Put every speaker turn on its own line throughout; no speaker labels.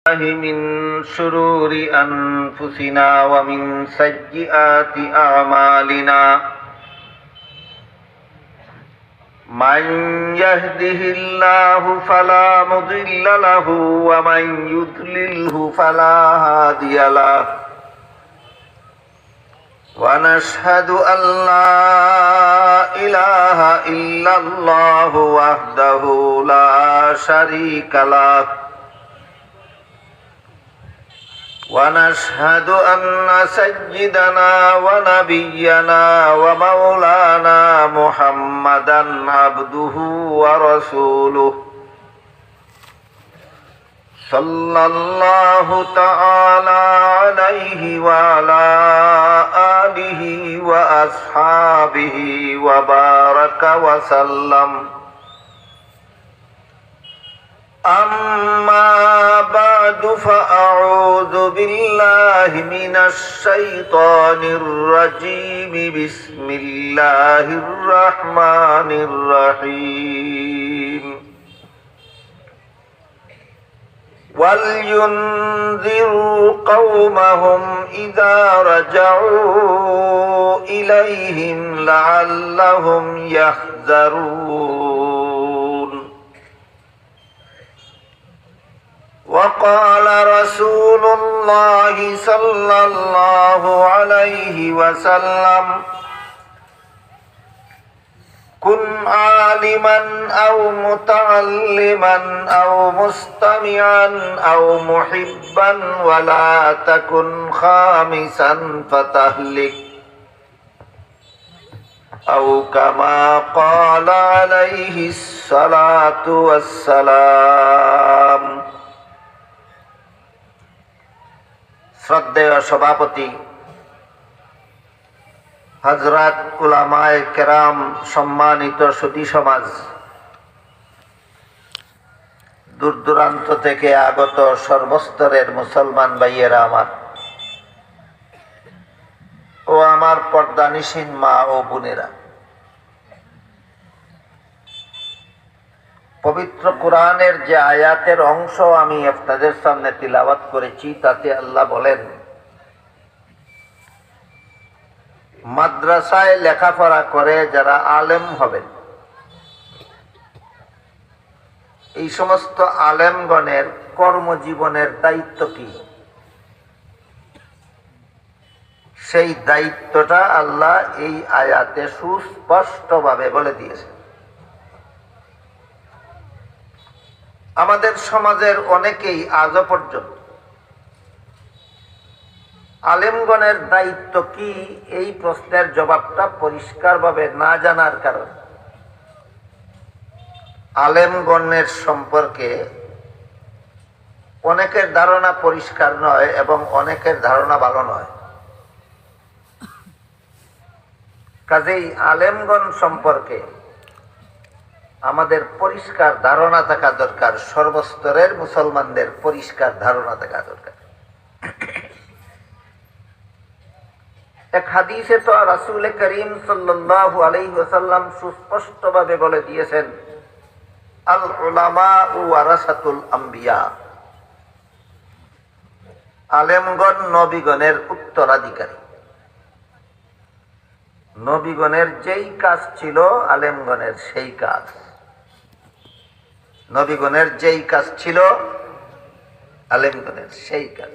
من شرور أنفسنا ومن سيئات أعمالنا من يهده الله فلا مضل له ومن يضلله فلا هادي له ونشهد أن لا إله إلا الله وحده لا شريك له ونشهد أن سيدنا ونبينا ومولانا محمدا عبده ورسوله صلى الله تعالى عليه وعلى آله وأصحابه وبارك وسلم. أما بعد فأعوذ بالله من الشيطان الرجيم. بسم الله الرحمن الرحيم. ولينذروا قومهم إذا رجعوا إليهم لعلهم يحذرون. وقال رسول الله صلى الله عليه وسلم: كن عالما أو متعلما أو مستمعا أو محبا ولا تكن خامسا فتهلك، أو كما قال عليه الصلاة والسلام. শ্রদ্ধেয় সভাপতি, হযরত উলামায়ে কেরাম, সম্মানিত সুধী সমাজ, দূর দূরান্ত থেকে আগত সর্বস্তরের মুসলমান ভাইয়েরা আমার ও আমার পর্দানিসীন মা ও বোনেরা, পবিত্র কোরআনের যে আয়াতের অংশ আমি আপনাদের সামনে তিলাওয়াত করেছি, তাতে আল্লাহ বলেন, মাদ্রাসায় লেখাপড়া করে যারা আলেম হবেন, এই সমস্ত আলেমগণের কর্মজীবনের দায়িত্ব কি, সেই দায়িত্বটা আল্লাহ এই আয়াতে সুস্পষ্টভাবে বলে দিয়েছে। আমাদের সমাজের অনেকেই আজও পর্যন্ত আলেমগণের দায়িত্ব কি এই প্রশ্নের জবাবটা পরিষ্কারভাবে না জানার কারণে আলেমগণের সম্পর্কে অনেকের ধারণা পরিষ্কার নয় এবং অনেকের ধারণা ভালো নয়। কাজেই আলেমগণ সম্পর্কে আমাদের পরিষ্কার ধারণা থাকা দরকার, সর্বস্তরের মুসলমানদের পরিষ্কার ধারণা থাকা দরকার। এক হাদিসে তো রাসূল করিম সাল্লাল্লাহু আলাইহি ওয়াসাল্লাম সুস্পষ্টভাবে বলে দিয়েছেন, আল উলামা ওয়ারাসাতুল আম্বিয়া, আলেমগণ নবীগণের উত্তরাধিকারী। নবীগণের যেই কাজ ছিল আলেমগণের সেই কাজ, নবীগণের যেই কাজ ছিল আলেমগণের সেই কাজ।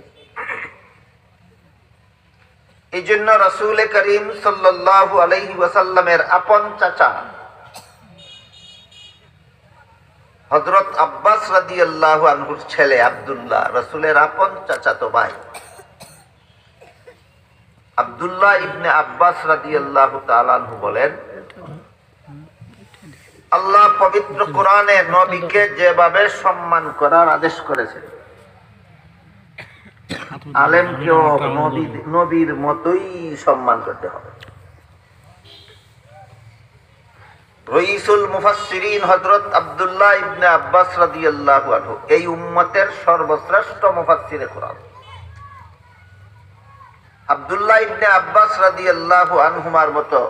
এই জন্য রাসূল করিম সাল্লাল্লাহু আলাইহি ওয়াসাল্লামের আপন চাচা হযরত আব্বাস রাদিয়াল্লাহু আনহুর ছেলে আব্দুল্লাহ, রাসূলের আপন চাচাতো ভাই আব্দুল্লাহ ইবনে আব্বাস রাদিয়াল্লাহু তাআলা আনহু বলেন, আল্লাহ পবিত্র কোরআনে নবীকে যেভাবে সম্মান করার আদেশ করেছেন, আলেমকেও নবীর মতোই সম্মান করতে হবে। রইসুল মুফাসসিরিন হযরত আব্দুল্লাহ ইবনে আব্বাস রাদিয়াল্লাহু আনহু এই উম্মতের সর্বশ্রেষ্ঠ মুফাসসিরে কোরআন। আব্দুল্লাহ ইবনে আব্বাস রাদিয়াল্লাহু আনহুমার মতো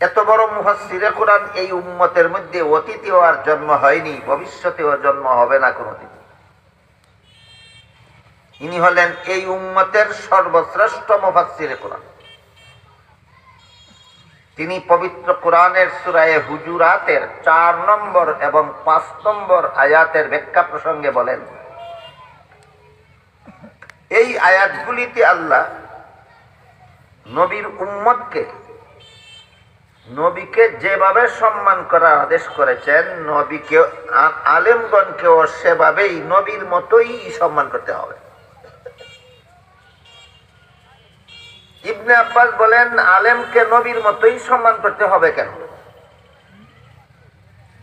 এত বড় মুফাসসিরে কোরআন এই উম্মতের মধ্যে অতীতেও আর জন্ম হয়নি, ভবিষ্যতেও জন্ম হবে না কোনোদিন। ইনি হলেন এই উম্মতের সর্বশ্রেষ্ঠ মুফাসসিরে কোরআন। তিনি পবিত্র কোরআনের সূরা হুজুরাতের 4 নম্বর এবং 5 নম্বর আয়াতের ব্যাখ্যা প্রসঙ্গে বলেন, এই আয়াতগুলিতে আল্লাহ নবীর উম্মতকে, নবীকে যেভাবে সম্মান করার আদেশ করেছেন, নবীকে আলেমগণকেও সেভাবেই নবীর মতোই সম্মান করতে হবে। ইবনে আব্বাস বলেন, আলেমকে নবীর মতোই সম্মান করতে হবে কেন?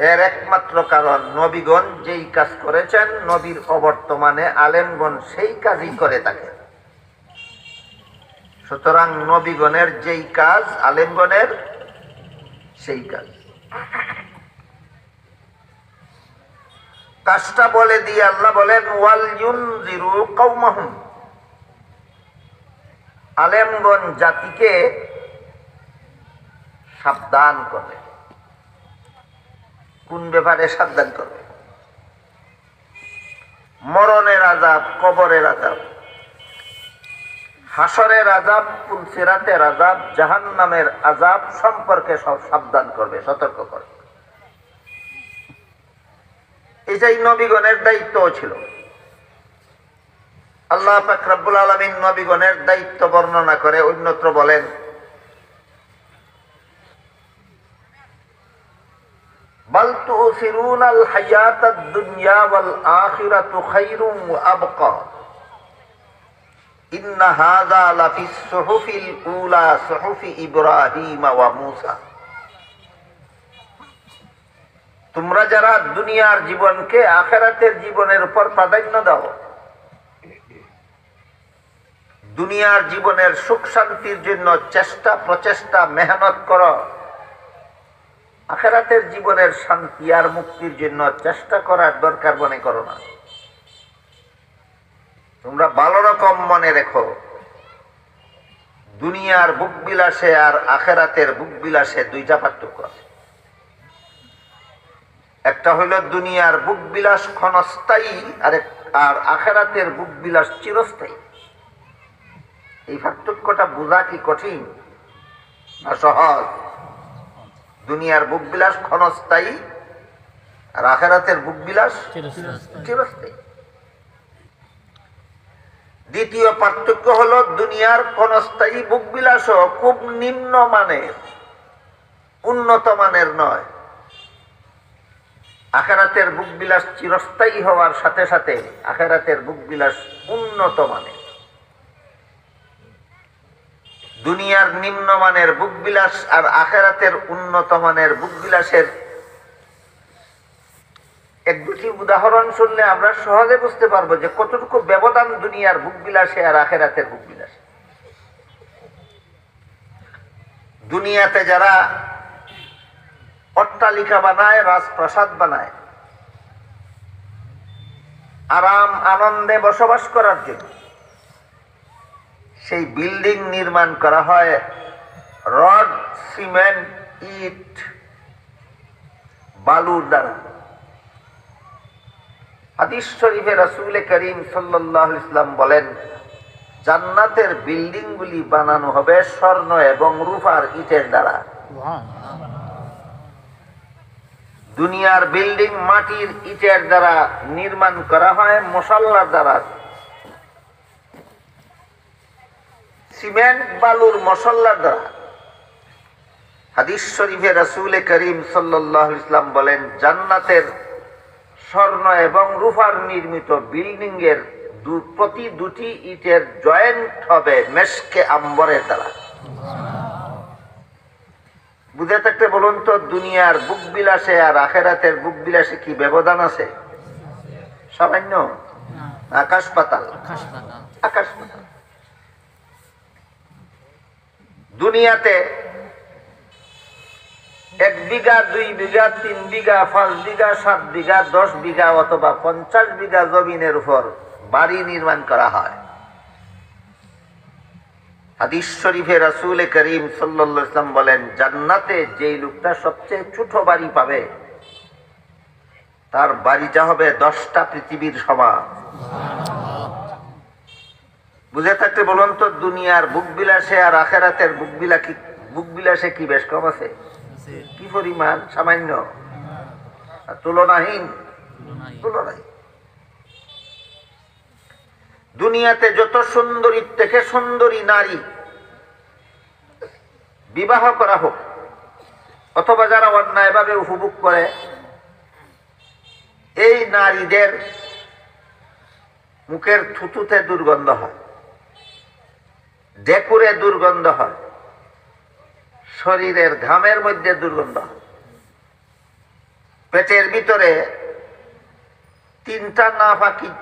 এর একমাত্র কারণ, নবীগণ যেই কাজ করেছেন, নবীর অবর্তমানে আলেমগণ সেই কাজই করে থাকে। সুতরাং নবীগণের যেই কাজ, আলেমগণের সেই কাজ। কাজটা বলে দিয়ে আল্লাহ বলেন, ওয়াল ইউনজিরু কওমাহুম, আলেমগণ জাতিকে সাবধান করে। কোন ব্যাপারে সাবধান করবে? মরণের আযাব, কবরের আযাব, হাসরের আযাব, পুলসিরাতের আযাব, জাহান্নামের আযাব সম্পর্কে সব সাবধান করবে, সতর্ক করবে। এটাই নবীগণের দায়িত্ব ছিল। আল্লাহ পাক রব্বুল আলামিন নবীগণের দায়িত্ব বর্ণনা করে অন্যত্র বলেন, বাল তুসিরুনাল হায়াতাদ দুনিয়া ওয়াল আখিরাতু খায়রুম ওয়া আবকা ইন্না হাযা লাফিস সুহুফিল উলা সুহুফি ইব্রাহিম ওয়া মূসা। তোমরা যারা দুনিয়ার জীবনকে আখিরাতের জীবনের উপর প্রাধান্য দাও, দুনিয়ার জীবনের সুখ শান্তির জন্য চেষ্টা প্রচেষ্টা মেহনত করো, আখিরাতের জীবনের শান্তি আর মুক্তির জন্য চেষ্টা করার দরকার মনে করো না। তোমরা ভালো রকম মনে রেখো, দুনিয়ার বুক বিলাসে আর আখিরাতের বুক বিলাসে দুইটা পার্থক্য আছে। একটা হইল দুনিয়ার বুক বিলাস ক্ষণস্থায়ী, আর আখিরাতের বুক বিলাস চিরস্থায়ী। এই পার্থক্যটা বোঝা কি কঠিন না সহজ? দুনিয়ার বুক বিলাস ক্ষণস্থায়ী আর আখিরাতের বুক বিলাস চিরস্থায়ী। দ্বিতীয় পার্থক্য হলো, দুনিয়ার ক্ষণস্থায়ী বুক বিলাসও খুব নিম্ন মানের, উন্নত মানের নয়। আখিরাতের বুক বিলাস চিরস্থায়ী হওয়ার সাথে সাথে আখিরাতের বুক বিলাস উন্নত মানের। দুনিয়ার নিম্নমানের বুক বিলাস আর আখিরাতের উন্নত মানের বুক বিলাসের এক দুটি উদাহরণ শুনলে আমরা সহজে বুঝতে পারবো যে কতটুকু ব্যবধান দুনিয়ার বুক বিলাসে আর আখিরাতের বুক বিলাসে। দুনিয়াতে যারা অট্টালিকা বানায়, রাজপ্রাসাদ বানায়, আরাম আনন্দে বসবাস করার জন্য, সেই বিল্ডিং নির্মাণ করা হয় রড, সিমেন্ট, ইট, বালুর দ্বারা। হাদিস শরীফে রাসূল করিম সাল্লাল্লাহু আলাইহি ওয়াসাল্লাম বলেন, জান্নাতের বিল্ডিং গুলি বানানো হবে স্বর্ণ এবং রূপার ইটের দ্বারা। দুনিয়ার বিল্ডিং মাটির ইটের দ্বারা নির্মাণ করা হয়, মশাল্লার দ্বারা, সিমেন্ট বালুর মশাল্লার দ্বারা। হাদিস শরীফে রাসূল করিম সাল্লাল্লাহু আলাইহি ওয়াসাল্লাম বলেন, জান্নাতের স্বর্ণ এবং রূপার নির্মিত বিল্ডিং এর প্রতি দুটি ইটের জয়েন্ট হবে মেশকে আম্বরের দ্বারা। বুঝে থাকতে বলুন তো, দুনিয়ার বুক বিলাসে আর আখিরাতের বুক বিলাসে কি ব্যবধান আছে? সামান্য? আকাশ পাতাল। আকাশ পাতাল। দুনিয়াতে 1 বিঘা, 2 বিঘা, 3 বিঘা, 5 বিঘা, 7 বিঘা, 10 বিঘা অথবা 50 বিঘা জমিনের উপর বাড়ি নির্মাণ করা হয়। হাদিস শরীফে রাসূল করিম সাল্লাল্লাহু আলাইহি ওয়াসাল্লাম বলেন, জান্নাতে যেই লোকটা সবচেয়ে ছোট বাড়ি পাবে, তার বাড়িটা হবে 10টা পৃথিবীর সমান। বুঝে থাকতে বলুন তো, দুনিয়ার বুক বিলাসে আর আখেরাতের বুক বিলাসে কি বেশ কম আছে? কি পরিমাণ? সামান্য, তুলনাহীন। তুলনায় দুনিয়াতে যত সুন্দরী থেকে সুন্দরী নারী বিবাহ করা হোক, অথবা যারা অন্যায়ভাবে উপভোগ করে, এই নারীদের মুখের থুতুতে দুর্গন্ধ হয়, ডেকুরে দুর্গন্ধ হয়, শরীরের ঘামের মধ্যে দুর্গন্ধ হয়, পেটের ভিতরে 3টা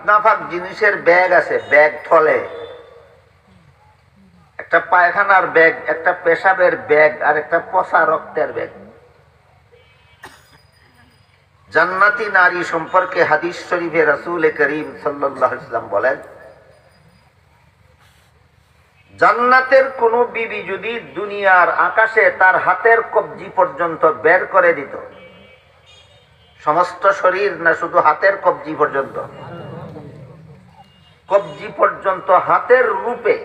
নাফাক জিনিসের ব্যাগ আছে, ব্যাগ থলে, একটা পায়খানার ব্যাগ, একটা পেশাবের ব্যাগ, আর একটা পচা রক্তের ব্যাগ। জান্নাতি নারী সম্পর্কে হাদিস শরীফে রাসূল করিম সাল্লাল্লাহু আলাইহি ওয়াসাল্লাম বলেন, জান্নাতের কোন বিবি যদি দুনিয়ার আকাশে তার হাতের কবজি পর্যন্ত বের করে দিত, সমস্ত শরীর না, শুধু হাতের কবজি পর্যন্ত, কবজি পর্যন্ত হাতের রূপে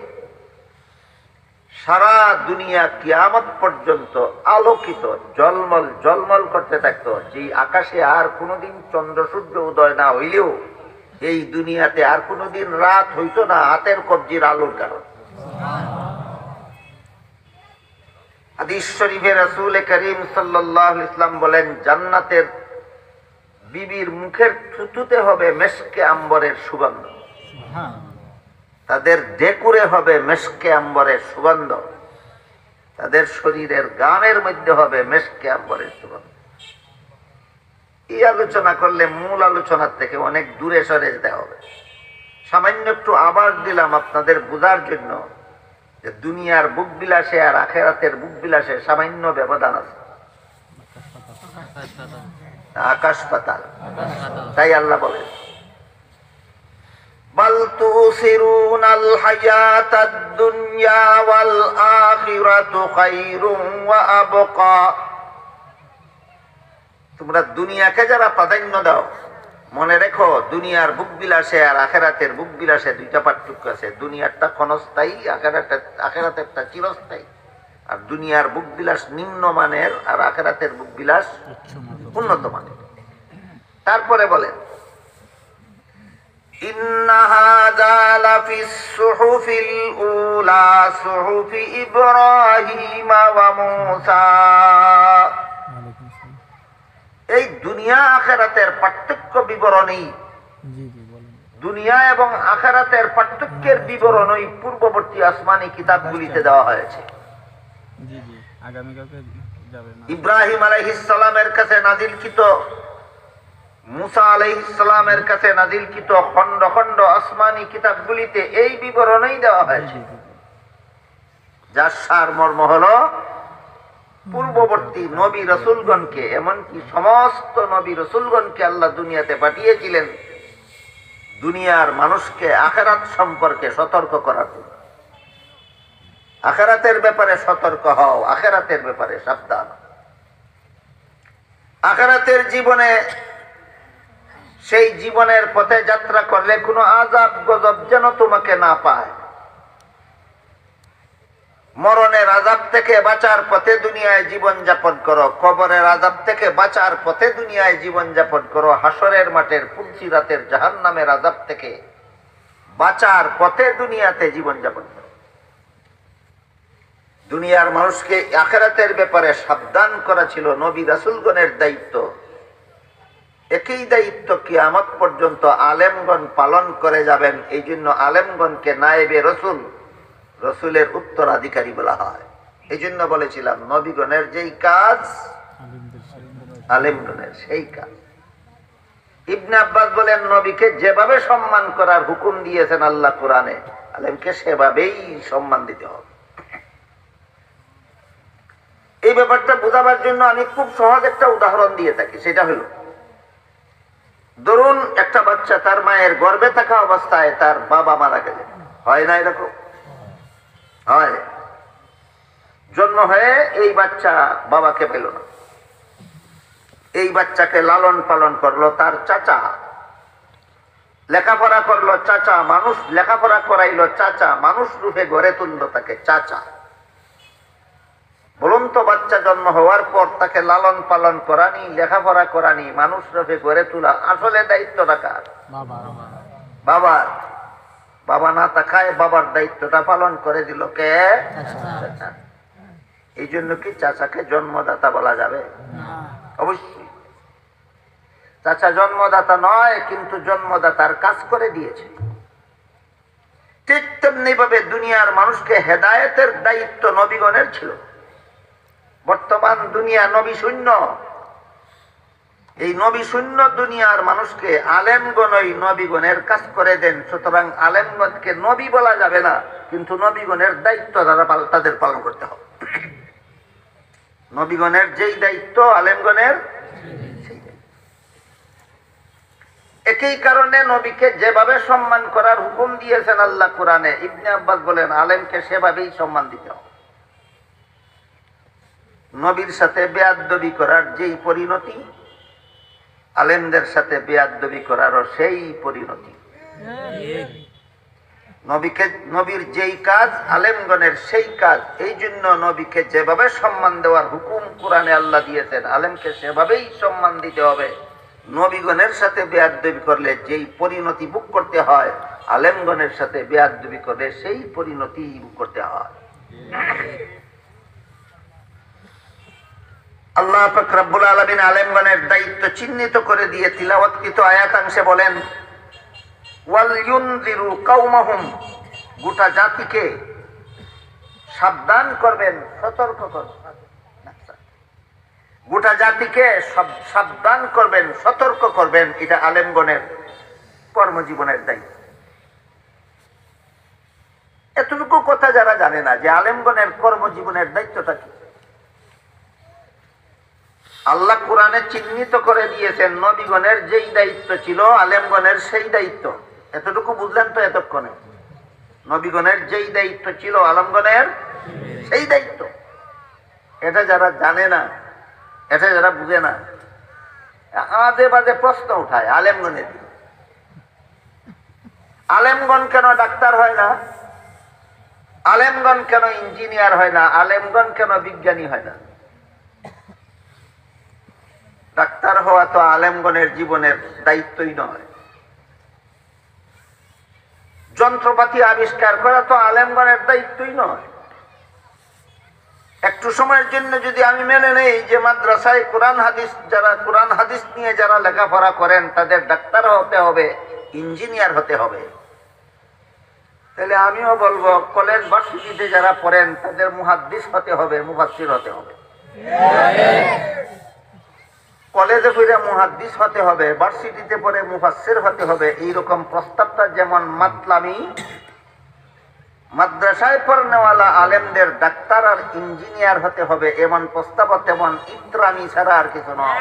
সারা দুনিয়া কিয়ামত পর্যন্ত আলোকিত জলমল জলমল করতে থাকতো। যে আকাশে আর কোনোদিন চন্দ্র সূর্য উদয় না হইলেও এই দুনিয়াতে আর কোনোদিন রাত হইতো না, হাতের কবজির আলোর কারণ। হাদিস শরীফে রাসূল করিম সাল্লাল্লাহু আলাইহি ওয়াসাল্লাম বলেন, জান্নাতের বিবির মুখের থুতুতে হবে মেশকে আম্বরের সুগন্ধ, তাদের ডেকুরে হবে মেশকে আম্বরের সুগন্ধ, তাদের শরীরের গামের মধ্যে হবে মেশকে আম্বরের সুগন্ধ। এই আলোচনা করলে মূল আলোচনার থেকে অনেক দূরে সরে যেতে হবে। সামান্য একটু আবার দিলাম আপনাদের বোঝার জন্য যে দুনিয়ার বুক বিলাসে আর আখেরাতের বুক বিলাসে সামান্য ব্যবধান আছে, আকাশ পাতাল। তাই আল্লাহ বলেন, বাল তুসিরুনাল হায়াতাদ দুনিয়া ওয়াল আখিরাতু খায়রুম ওয়া আবকা। তোমরা দুনিয়াকে যারা প্রাধান্য দাও, মনে রেখো দুনিয়ার বুক বিলাসে আর আখেরাতের বুক বিলাসে 2টা পার্থক্য আছে। দুনিয়ারটা ক্ষণস্থায়ী, আখেরাতেরটা চিরস্থায়ী। আর দুনিয়ার বুক বিলাস নিম্নমানের আর আখেরাতের বুক বিলাস উন্নত মানের। তারপরে বলেন, ইন্না হাযা লাফিস সুহুফিল উলা সুহুফি ইব্রাহিম ওয়া মূসা। এই দুনিয়া আখেরাতের পার্থক্য বিবরণী, দুনিয়া এবং আখেরাতের পার্থক্যের বিবরণী পূর্ববর্তী আসমানি কিতাবগুলিতে দেওয়া হয়েছে। ইব্রাহিম আলাইহিস সালামের কাছে নাজিলকৃত, মুসা আলাইহিস সালামের কাছে নাজিলকৃত খণ্ড খণ্ড আসমানি কিতাবগুলিতে এই বিবরণই দেওয়া হয়েছে, যার সারমর্ম হলো পূর্ববর্তী নবী রসুলগণকে, এমনকি সমস্ত নবী রসুলগণকে আল্লাহ দুনিয়াতে পাঠিয়েছিলেন দুনিয়ার মানুষকে আখেরাত সম্পর্কে সতর্ক করার জন্য। আখেরাতের ব্যাপারে সতর্ক হও, আখেরাতের ব্যাপারে সাবধান। আখেরাতের জীবনে, সেই জীবনের পথে যাত্রা করলে কোনো আযাব গজব যেন তোমাকে না পায়। মরণের আযাব থেকে বাঁচার পথে দুনিয়ায় জীবন যাপন করো, কবরের আযাব থেকে বাঁচার পথে দুনিয়ায় জীবন যাপন করো, হাসরের মাঠের পুলসিরাতের জাহান্নামের আযাব থেকে বাঁচার পথে দুনিয়াতে জীবন যাপন করো। দুনিয়ার মানুষকে আখিরাতের ব্যাপারে সাবধান করা ছিল নবী রাসূলগণের দায়িত্ব। একই দায়িত্ব কিয়ামত পর্যন্ত আলেমগণ পালন করে যাবেন। এই জন্য আলেমগণকে নায়েবে রসুল, রসুলের উত্তরাধিকারী বলা হয়। এই জন্য বলেছিলাম নবীগণের যেই কাজ আলেমগণের সেই কাজ। ইবনে আব্বাস বলেন, নবীকে যেভাবে সম্মান করার হুকুম দিয়েছেন আল্লাহ কোরআনে, আলেমকে সেভাবেই সম্মান দিতে হবে। এই ব্যাপারটা বোঝাবার জন্য আমি খুব সহজ একটা উদাহরণ দিয়ে থাকি। সেটা হলো, ধরুন একটা বাচ্চা তার মায়ের গর্ভে থাকা অবস্থায় তার বাবা মারা গেলেন, হয় না এরকম? হয়। জন্ম হয়ে এই বাচ্চা বাবাকে পেল না, এই বাচ্চাকে লালন পালন করলো তার চাচা। লেখাপড়া করলো চাচা, মানুষ লেখাপড়া করাইলো চাচা, মানুষ রূপে গড়ে তুললো তাকে চাচা। বলুন তো, বাচ্চা জন্ম হওয়ার পর তাকে লালন পালন করানি, লেখাপড়া করানি, মানুষ রূপে গড়ে তোলা আসলে দায়িত্বটা কার? বাবার। বাবা না থাকায় বাবার দায়িত্বটা পালন করে দিল কে? চাচা। এই জন্য কি চাচাকে জন্মদাতা বলা যাবে? অবশ্যই। চাচা জন্মদাতা নয়, কিন্তু জন্মদাতার কাজ করে দিয়েছে। ঠিক তেমনি ভাবে দুনিয়ার মানুষকে হেদায়েতের দায়িত্ব নবীগণের ছিল। বর্তমান দুনিয়া নবী শূন্য। এই নবী শূন্য দুনিয়ার মানুষকে আলেমগণই নবীগণের কাজ করে দেন। সুতরাং আলেমগণকে নবী বলা যাবে না, কিন্তু নবীগণের দায়িত্ব তাদের পালন করতে হবে। নবীগণের যেই দায়িত্ব আলেমগণের সেই দায়িত্ব। একই কারণে নবীকে যেভাবে সম্মান করার হুকুম দিয়েছেন আল্লাহ কোরআনে, ইবনে আব্বাস বলেন আলেমকে সেভাবেই সম্মান দিতে হবে। নবীর সাথে বেয়াদবি করার যেই পরিণতি, আলেমদের সাথে বেয়াদবি করারও সেই পরিণতি। নবীর যেই কাজ আলেমগণের সেই কাজ। এই জন্য নবীকে যেভাবে সম্মান দেওয়ার হুকুম কোরআনে আল্লাহ দিয়েছেন, আলেমকে সেভাবেই সম্মান দিতে হবে। নবীগণের সাথে বেয়াদবি করলে যেই পরিণতি ভোগ করতে হয়, আলেমগণের সাথে বেয়াদবি করলে সেই পরিণতি ভোগ করতে হয়। আল্লাহ পাক রব্বুল আলামিন আলেমগণের দায়িত্ব চিহ্নিত করে দিয়ে তিলাওয়াতকৃত আয়াতাংশে বলেন, ওয়াল ইউনযিরু কওমাহুম, গোটা জাতিকে সাবধান করবেন, সতর্ক করবেন। গোটা জাতিকে সাবধান করবেন, সতর্ক করবেন। এটা আলেমগণের কর্মজীবনের দায়িত্ব। এতটুকু কথা যারা জানে না যে আলেমগণের কর্মজীবনের দায়িত্বটা কি, আল্লাহ কোরআনে চিহ্নিত করে দিয়েছেন নবীগণের যেই দায়িত্ব ছিল আলেমগণের সেই দায়িত্ব। এতটুকু বুঝলেন তো এতক্ষণে? নবীগণের যেই দায়িত্ব ছিল আলেমগণের সেই দায়িত্ব। এটা যারা জানে না, এটা যারা বুঝে না, আজে বাজে প্রশ্ন উঠায় আলেমগণের। আলেমগণ কেন ডাক্তার হয় না? আলেমগণ কেন ইঞ্জিনিয়ার হয় না? আলেমগণ কেন বিজ্ঞানী হয় না? ডাক্তার হওয়া তো আলেমগণের জীবনের দায়িত্বই নয়। যন্ত্রপাতি আবিষ্কার করা তো আলেমগণের দায়িত্বই নয়। একটু সময়ের জন্য যদি আমি মেনে নেই যে মাদ্রাসায় কোরআন হাদিস, যারা কোরআন হাদিস নিয়ে যারা লেখাপড়া করেন তাদের ডাক্তার হতে হবে, ইঞ্জিনিয়ার হতে হবে, তাহলে আমিও বলবো কলেজ ভার্সিটিতে যারা পড়েন তাদের মুহাদ্দিস হতে হবে, মুফাসসির হতে হবে। কলেজে পড়ে মুহাদ্দিস হতে হবে, ভার্সিটিতে পড়ে মুফাসসির হতে হবে। এইরকম প্রস্তাবটা যেমন মাতলামি, মাদ্রাসায় পড়নেওয়ালা আলেমদের ডাক্তার আর ইঞ্জিনিয়ার হতে হবে এমন প্রস্তাব তেমন ইত্রামি ছাড়া আর কিছু নয়।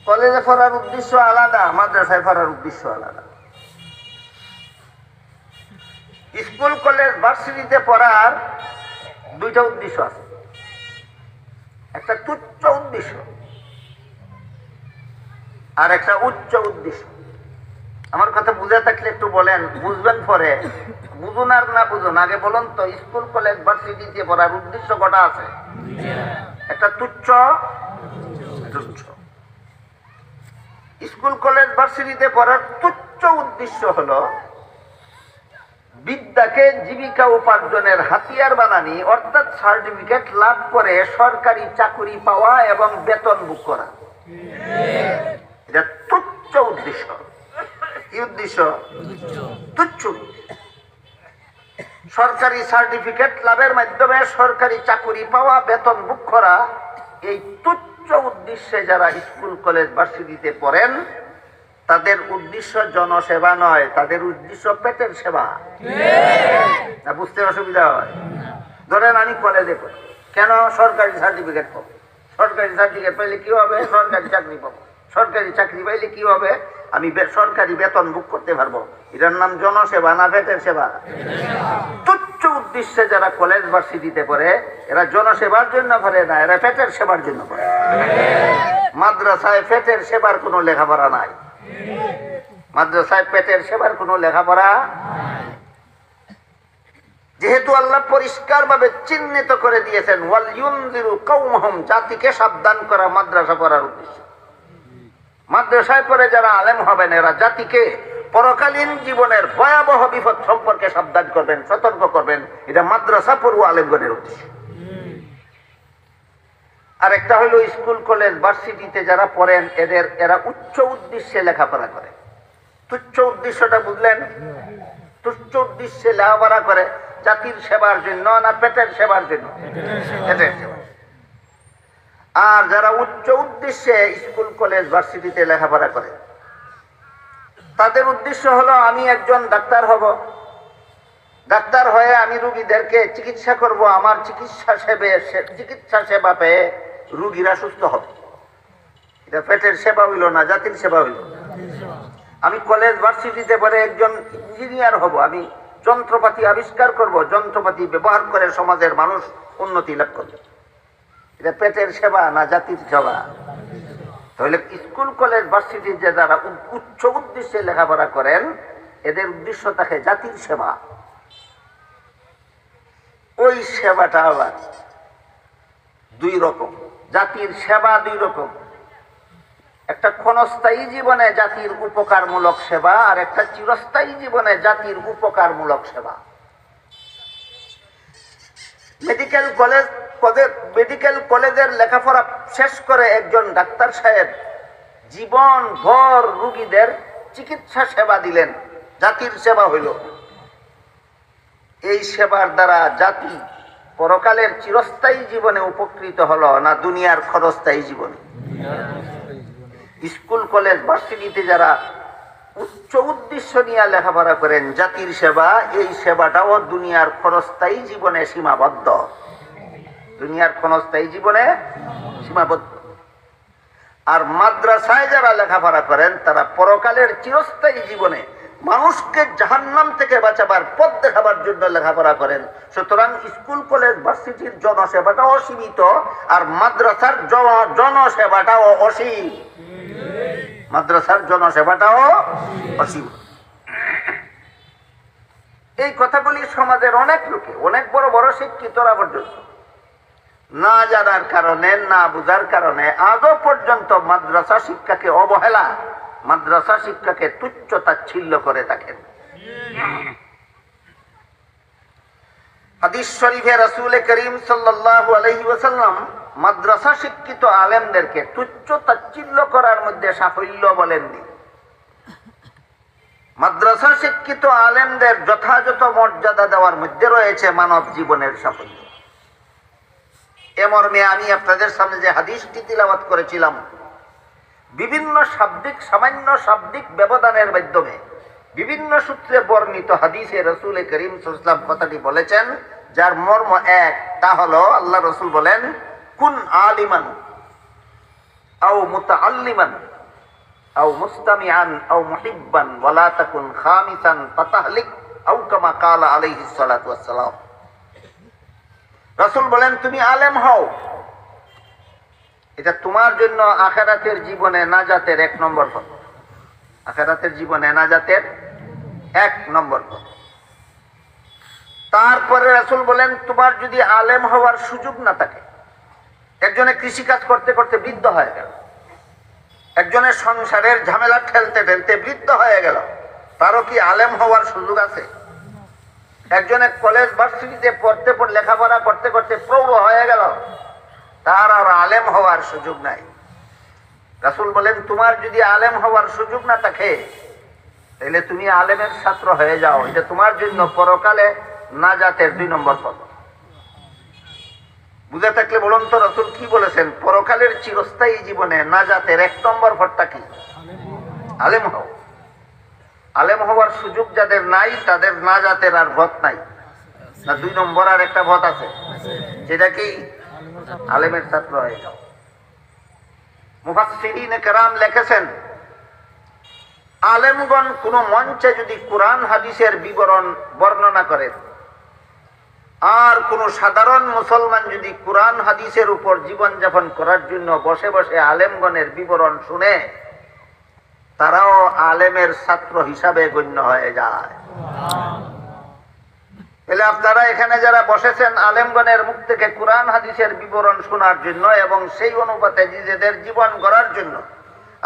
কলেজে পড়ার উদ্দেশ্য আলাদা, মাদ্রাসায় পড়ার উদ্দেশ্য আলাদা। স্কুল কলেজ ভার্সিটিতে পড়ার দুইটা উদ্দেশ্য আছে। একটা তুচ্ছ উদ্দেশ্য আর একটা উচ্চ উদ্দেশ্য। আমার কথা বুঝে থাকলে একটু বলেন, বুঝবেন পরে। বুঝুন আর না বুঝুন, আগে বলুন তো স্কুল কলেজ ভার্সিটিতে পড়ার উদ্দেশ্য কটা আছে? একটা তুচ্ছ, স্কুল কলেজ ভার্সিটিতে পড়ার তুচ্ছ উদ্দেশ্য হলো বিদ্যাকে জীবিকা উপার্জনের হাতিয়ার বানানি, অর্থাৎ সার্টিফিকেট লাভ করে সরকারি চাকরি পাওয়া এবং বেতন ভোগ করা। এটা তুচ্ছ উদ্দেশ্য। কি উদ্দেশ্য? তুচ্ছ। সরকারি সার্টিফিকেট লাভের মাধ্যমে সরকারি চাকরি পাওয়া, বেতন ভোগ করা, এই তুচ্ছ উদ্দেশ্যে যারা স্কুল কলেজ ভার্সিটিতে পড়েন তাদের উদ্দেশ্য জনসেবা নয়, তাদের উদ্দেশ্য পেটের সেবা। না বুঝতে অসুবিধা হয়? ধরেন আমি কলেজে পড়ি, কেন? সরকারি সার্টিফিকেট পাবো। সরকারি সার্টিফিকেট পাইলে কি হবে? সরকারি চাকরি পাবো। সরকারি চাকরি পাইলে কি হবে? আমি সরকারি বেতন ভোগ করতে পারবো। এটার নাম জনসেবা না পেটের সেবা? তুচ্ছ উদ্দেশ্যে যারা কলেজ ভার্সিটিতে পড়ে এরা জনসেবার জন্য পড়ে না, এরা পেটের সেবার জন্য পড়ে। মাদ্রাসায় পেটের সেবার কোনো লেখাপড়া নাই। মাদ্রাসায় পেটের সেবার কোনো লেখাপড়া, যেহেতু আল্লাহ পরিষ্কার ভাবে চিহ্নিত করে দিয়েছেন ওয়াল ইউনযিরু কওমাহুম, জাতিকে সাবধান করা মাদ্রাসা পড়ার উদ্দেশ্য। মাদ্রাসায় পড়ে যারা আলেম হবেন এরা জাতিকে পরকালীন জীবনের ভয়াবহ বিপদ সম্পর্কে সাবধান করবেন, সতর্ক করবেন। এটা মাদ্রাসা পড়ুয়া আলেমগণের উদ্দেশ্য। আর একটা হলো স্কুল কলেজ ভার্সিটিতে যারা পড়েন এরা উচ্চ উদ্দেশ্যে লেখাপড়া করে। তুচ্ছ উদ্দেশ্যটা বুঝলেন? তুচ্ছ উদ্দেশ্যে লেখাপড়া করে জাতির সেবার জন্য না পেটের সেবার জন্য? পেটের সেবা। আর যারা উচ্চ উদ্দেশ্যে স্কুল কলেজ ভার্সিটিতে লেখাপড়া করে তাদের উদ্দেশ্য হলো আমি একজন ডাক্তার হব, ডাক্তার হয়ে আমি রুগীদেরকে চিকিৎসা করব, আমার চিকিৎসা সেবা পেয়ে রুগীরা সুস্থ হবে। এটা পেটের সেবা হইল না, জাতির সেবা হইল। আমি কলেজ ভার্সিটিতে পড়ে একজন ইঞ্জিনিয়ার হব, আমি যন্ত্রপাতি আবিষ্কার করব, যন্ত্রপাতি ব্যবহার করে সমাজের মানুষ উন্নতি লাভ করবে। এটা পেটের সেবা না জাতির সেবা? তাহলে স্কুল কলেজ ভার্সিটির যে যারা উচ্চ উদ্দেশ্যে লেখাপড়া করেন এদের উদ্দেশ্য থাকে জাতির সেবা। ওই সেবাটা আবার দুই রকম, জাতির সেবা দুই রকম। একটা ক্ষণস্থায়ী জীবনে জাতির উপকারমূলক সেবা আর একটা চিরস্থায়ী জীবনে জাতির উপকারমূলক সেবা। মেডিকেল কলেজের লেখাপড়া শেষ করে একজন ডাক্তার সাহেব জীবন ভর রুগীদের চিকিৎসা সেবা দিলেন, জাতির সেবা হইল। এই সেবার দ্বারা জাতি পরকালের চিরস্থায়ী জীবনে উপকৃত হলো না দুনিয়ার ক্ষণস্থায়ী জীবনে? স্কুল কলেজ ভার্সিটিতে যারা উচ্চ উদ্দেশ্য নিয়ে লেখাপড়া করেন জাতির সেবা, এই সেবাটাও দুনিয়ার ক্ষণস্থায়ী জীবনে সীমাবদ্ধ। দুনিয়ার ক্ষণস্থায়ী জীবনে সীমাবদ্ধ। আর মাদ্রাসায় যারা লেখাপড়া করেন তারা পরকালের চিরস্থায়ী জীবনে মানুষকে জাহান্নাম থেকে বাঁচাবার পথ দেখাবার জন্য লেখাপড়া করেন। সুতরাং স্কুল কলেজ ভার্সিটির জনসেবাটাও সীমিত আর মাদ্রাসার জনসেবাটাও অসীম। মাদ্রাসার জনসেবাটাও অসীম। এই কথাগুলি সমাজের অনেক লোকে, অনেক বড় বড় শিক্ষিতরা পর্যন্ত না জানার কারণে, না বুঝার কারণে আজও পর্যন্ত মাদ্রাসা শিক্ষাকে অবহেলা, মাদ্রাসা শিক্ষাকে তুচ্ছ তাচ্ছিল্য করে থাকেন। হাদিস শরীফে রাসূল করিম সাল্লাল্লাহু আলাইহি ওয়াসাল্লাম মাদ্রাসা শিক্ষিত আলেমদেরকে তুচ্ছ তাচ্ছিল্য করার মধ্যে সাফল্য বলেননি। মাদ্রাসা শিক্ষিত আলেমদের যথাযথ মর্যাদা দেওয়ার মধ্যে রয়েছে মানব জীবনের সাফল্য। এ মর্মে আমি আপনাদের সামনে যে হাদিসটি তিলাওয়াত করেছিলাম, বিভিন্ন সামান্য শাব্দিক ব্যবধানের মাধ্যমে বিভিন্ন সূত্রে বর্ণিত হাদিসে রাসূল করিম সাল্লাল্লাহু আলাইহি ওয়াসাল্লাম কথাটি বলেছেন, যার মর্ম এক। তা হলো আল্লাহ রাসূল বলেন, কুন আলিমান আও মুতাআল্লিমান আও মুস্তামিআন আও মুহিব্বান ওয়ালা তাকুন খামিসান ফাতাহলিক আও কামা ক্বালা আলাইহিস সালাতু ওয়াস সালাম। রাসূল বলেন, তুমি আলেম হও, এটা তোমার জন্য আখিরাতের জীবনে নাজাতের এক নম্বর পথ। আখিরাতের জীবনে নাজাতের এক নম্বর পথ। তারপরে রাসূল বলেন, তোমার যদি আলেম হওয়ার সুযোগ না থাকে, একজনে কৃষিকাজ করতে করতে বৃদ্ধ হয়ে গেল, একজনের সংসারের ঝামেলা ঠেলতে ঠেলতে বৃদ্ধ হয়ে গেল, তারও কি আলেম হওয়ার সুযোগ আছে? একজনে কলেজ ভার্সিটিতে পড়তে লেখাপড়া করতে করতে প্রৌঢ় হয়ে গেল, তার আর আলেম হওয়ার সুযোগ নাই। রাসূল বলেন, তোমার যদি আলেম হওয়ার সুযোগ না থাকে তাহলে তুমি আলেমের ছাত্র হয়ে যাও, এটা তোমার জন্য পরকালে নাজাতের 2 নম্বর পথ। বুঝে থাকলে বলুন তো রাসূল কি বলেছেন? পরকালের চিরস্থায়ী জীবনে নাজাতের 1 নম্বর পথটা কি? আলেম হও। আলেম হওয়ার সুযোগ যাদের নাই তাদের নাজাতের আর পথ নাই। না 2 নম্বর আর একটা পথ আছে, সেটা কি? আলেমের ছাত্র হয়ে যাও। মুফাসসিরিনে কেরাম লিখেছেন, আলেমগণ কোন মঞ্চে যদি কোরআন হাদিসের বিবরণ বর্ণনা করেন, আর কোন সাধারণ মুসলমান যদি কোরআন হাদিসের উপর জীবনযাপন করার জন্য বসে বসে আলেমগণের বিবরণ শুনে, তারাও আলেমের ছাত্র হিসাবে গণ্য হয়ে যায়। তাহলে আপনারা এখানে যারা বসেছেন আলেমগণের মুখ থেকে কোরআন হাদিসের বিবরণ শোনার জন্য এবং সেই অনুপাতে নিজেদের জীবন গড়ার জন্য,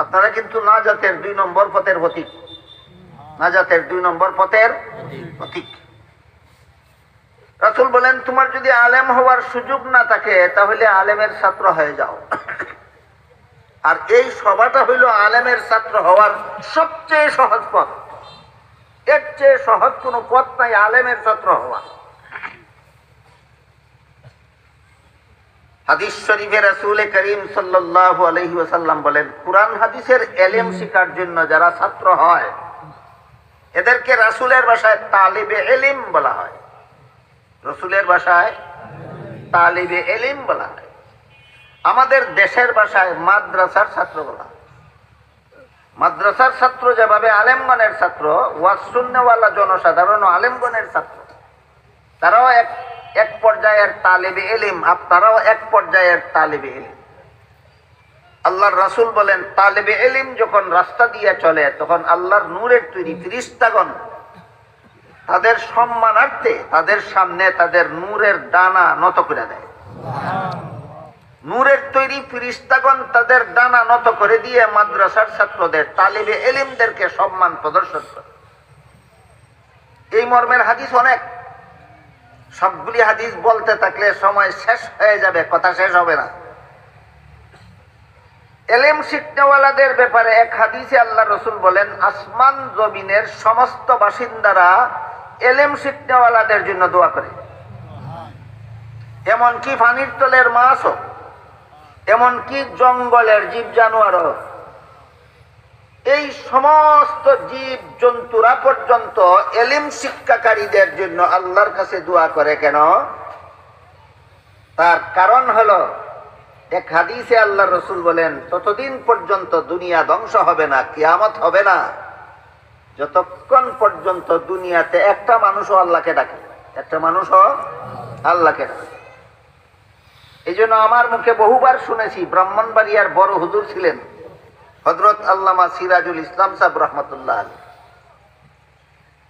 আপনারা কিন্তু নাজাতের 2 নম্বর পথের প্রতীক। নাজাতের 2 নম্বর পথের প্রতীক। রাসূল বলেন, তোমার যদি আলেম হওয়ার সুযোগ না থাকে তাহলে আলেমের ছাত্র হয়ে যাও। আর এই সভাটা হইল আলেমের ছাত্র হওয়ার সবচেয়ে সহজ পথ। এর চেয়ে সহজ কোন পথ নাই আলেমের ছাত্র হওয়া। হাদিস শরীফে রাসূল করিম সাল্লাল্লাহু আলাইহি ওয়াসাল্লাম বলেন, কুরআন হাদিসের ইলম শিখার জন্য যারা ছাত্র হয় এদেরকে রাসূলের ভাষায় তালিবে ইলম বলা হয়। রাসূলের ভাষায় তালিবে ইলম বলা হয়। আমাদের দেশের ভাষায় মাদ্রাসার ছাত্র বলা হয়। মাদ্রাসার ছাত্র যেভাবে আলেমগণের ছাত্র, ওয়াজ শুননেওয়ালা জনসাধারণ আলেমগণের ছাত্র, তারাও এক পর্যায়ের তালিবে ইলম, আপনারাও এক পর্যায়ের তালিবে ইলম। আল্লাহর রাসূল বলেন, তালিবে ইলম যখন রাস্তা দিয়ে চলে তখন আল্লাহর নূরের তৈরি ফেরেশতাগণ তাদের সম্মানার্থে তাদের সামনে তাদের নূরের ডানা নত করে দেয়। নূরের তৈরি ফেরেশতাগণ তাদের ডানা নত করে দিয়ে মাদ্রাসার ছাত্রদের, তালিবে ইলমদেরকে সম্মান প্রদর্শন করে। এই মর্মের হাদিস অনেক। সবগুলি হাদিস বলতে থাকলে সময় শেষ হয়ে যাবে, কথা শেষ হবে না। ইলম শিখনেওয়ালাদের ব্যাপারে এক হাদিসে আল্লাহ রাসূল বলেন, আসমান জমিনের সমস্ত বাসিন্দারা ইলম শিখনেওয়ালাদের জন্য দোয়া করে। এমনকি পানির তলের মাছও, এমনকি জঙ্গলের জীব জানোয়ারও, এই সমস্ত জীব জন্তুরা পর্যন্ত ইলম শিক্ষাকারীদের জন্য আল্লাহর কাছে দোয়া করে। কেন? তার কারণ হলো, এক হাদিসে আল্লাহ রাসূল বলেন, ততদিন পর্যন্ত দুনিয়া ধ্বংস হবে না, কিয়ামত হবে না, যতক্ষণ পর্যন্ত দুনিয়াতে একটা মানুষও আল্লাহকে ডাকে, একটা মানুষও আল্লাহকে ডাকে। এই জন্য আমার মুখে বহুবার শুনেছি, ব্রাহ্মণবাড়িয়ার বড় হুজুর ছিলেন হযরত আল্লামা সিরাজুল ইসলাম সাহেব রহমতুল্লাহ আলাইহি।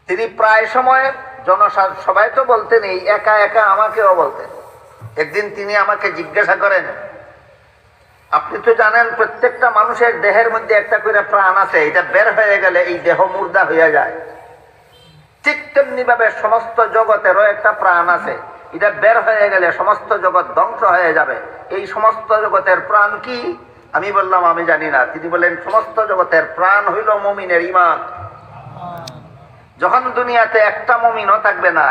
তিনি প্রায় সময় সবাই তো বলতেন, এই একা একা আমাকেও বলতেন। একদিন তিনি আমাকে জিজ্ঞাসা করেন, আপনি তো জানেন প্রত্যেকটা মানুষের দেহের মধ্যে একটা করে প্রাণ আছে, এটা বের হয়ে গেলে এই দেহ মুর্দা হয়ে যায়। ঠিক তেমনি ভাবে সমস্ত জগতেরও একটা প্রাণ আছে, এটা বের হয়ে গেলে সমস্ত জগৎ ধ্বংস হয়ে যাবে। এই সমস্ত জগতের প্রাণ কি? আমি বললাম, আমি জানি না। তিনি বলেন, সমস্ত জগতের প্রাণ হইল মুমিনের ঈমান। যখন দুনিয়াতে একটা মুমিনও থাকবে না,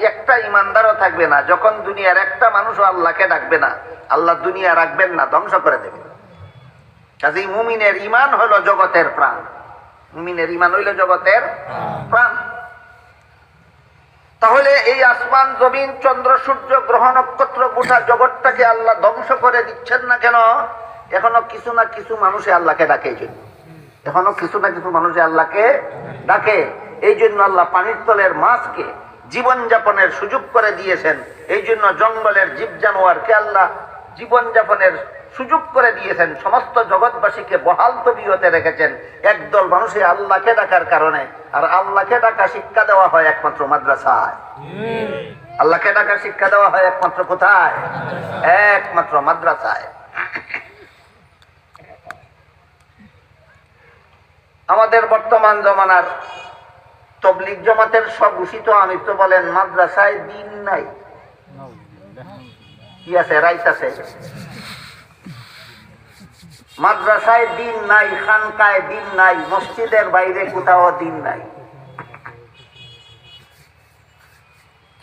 একটা ইমানদারও থাকবে না, যখন দুনিয়ার একটা মানুষও আল্লাহকে ডাকবে না, আল্লাহ দুনিয়া রাখবেন না, ধ্বংস করে দেবে। কাজেই মুমিনের ঈমান হলো জগতের প্রাণ। মুমিনের ঈমান হইল জগতের প্রাণ। তাহলে এই আসমান জমিন চন্দ্র সূর্য গ্রহ নক্ষত্র গোটা জগৎটাকে আল্লাহ ধ্বংস করে দিচ্ছেন না কেন? এখনো কিছু না কিছু মানুষে আল্লাহকে ডাকে। এই জন্য এখনো কিছু না কিছু মানুষে আল্লাহকে ডাকে। এই জন্য আল্লাহ পানির তলের মাছকে জীবন যাপনের সুযোগ করে দিয়েছেন। এই জন্য জঙ্গলের জীব জানোয়ারকে আল্লাহ জীবন যাপনের সুযোগ করে দিয়েছেন। সমস্ত জগৎবাসীকে বহাল তবিয়তে রেখেছেন একদল মানুষে আল্লাহকে ডাকার কারণে। আর আল্লাহকে ডাকা শিক্ষা দেওয়া হয় একমাত্র মাদ্রাসায়। আল্লাহকে ডাকা শিক্ষা দেওয়া হয় একমাত্র কোথায়? একমাত্র মাদ্রাসায়। আমাদের বর্তমান জমানার তবলিগ জামাতের স্বঘোষিত আমির তো বলেন, মাদ্রাসায় দিন নাই। কি আছে? রাইট আছে। মাদ্রাসায় দিন নাই, খানকায় দিন নাই, মসজিদের বাইরে কোথাও দিন নাই।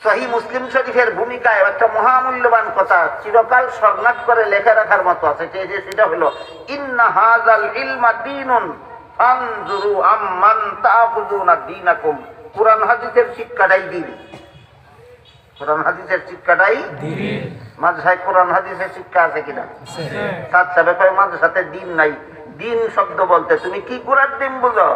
সহিহ মুসলিম শরীফের ভূমিকায় একটা মহামূল্যবান কথা চিরকাল স্বর্ণাক করে লেখা রাখার মতো আছে, সেটা হলো, ইন্না হাযাল ইলমা দীনুন ফানজুরু আম্মান তা'খুযুনা দীনাকুম। কুরআন হাদিসের শিক্ষাটাই দিন। কুরআন হাদিসের শিক্ষাটাই দিন। মাদ্রাসায় কোরআন হাদিসের শিক্ষা আছে কিনা? সাথে কয় মাদ্রাসাতে দিন নাই। দিন শব্দ বলতে তুমি কি কুরআন দিন বুঝো?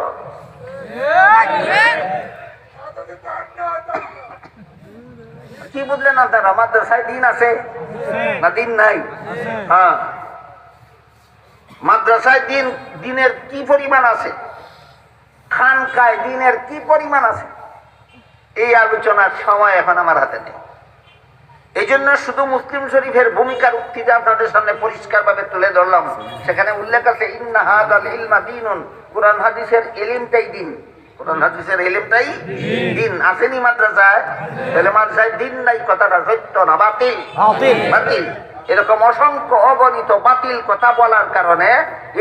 কি বুঝলেন আপনারা? মাদ্রাসায় দিন আছে না দিন নাই? হ্যাঁ, মাদ্রাসায় দিনের কি পরিমাণ আছে, খানকায় দিনের কি পরিমাণ আছে, এই আলোচনার সময় এখন আমার হাতে নেই। এই জন্য শুধু মুসলিম শরীফের ভূমিকার উক্তিটা আপনাদের সামনে পরিষ্কার ভাবে তুলে ধরলাম। সেখানে উল্লেখ আছে ইন্না হাদাল ইলমা দীনুন, কোরআন হাদিসের ইলমটাই দিন, কোরআন হাদিসের ইলমটাই দিন। আসেনি মাদ্রাসায়? তাহলে মাদ্রাসায় দিন নাই কথাটা সত্য না বাতিল? বাতিল। এরকম অসংখ্য অগণিত বাতিল কথা বলার কারণে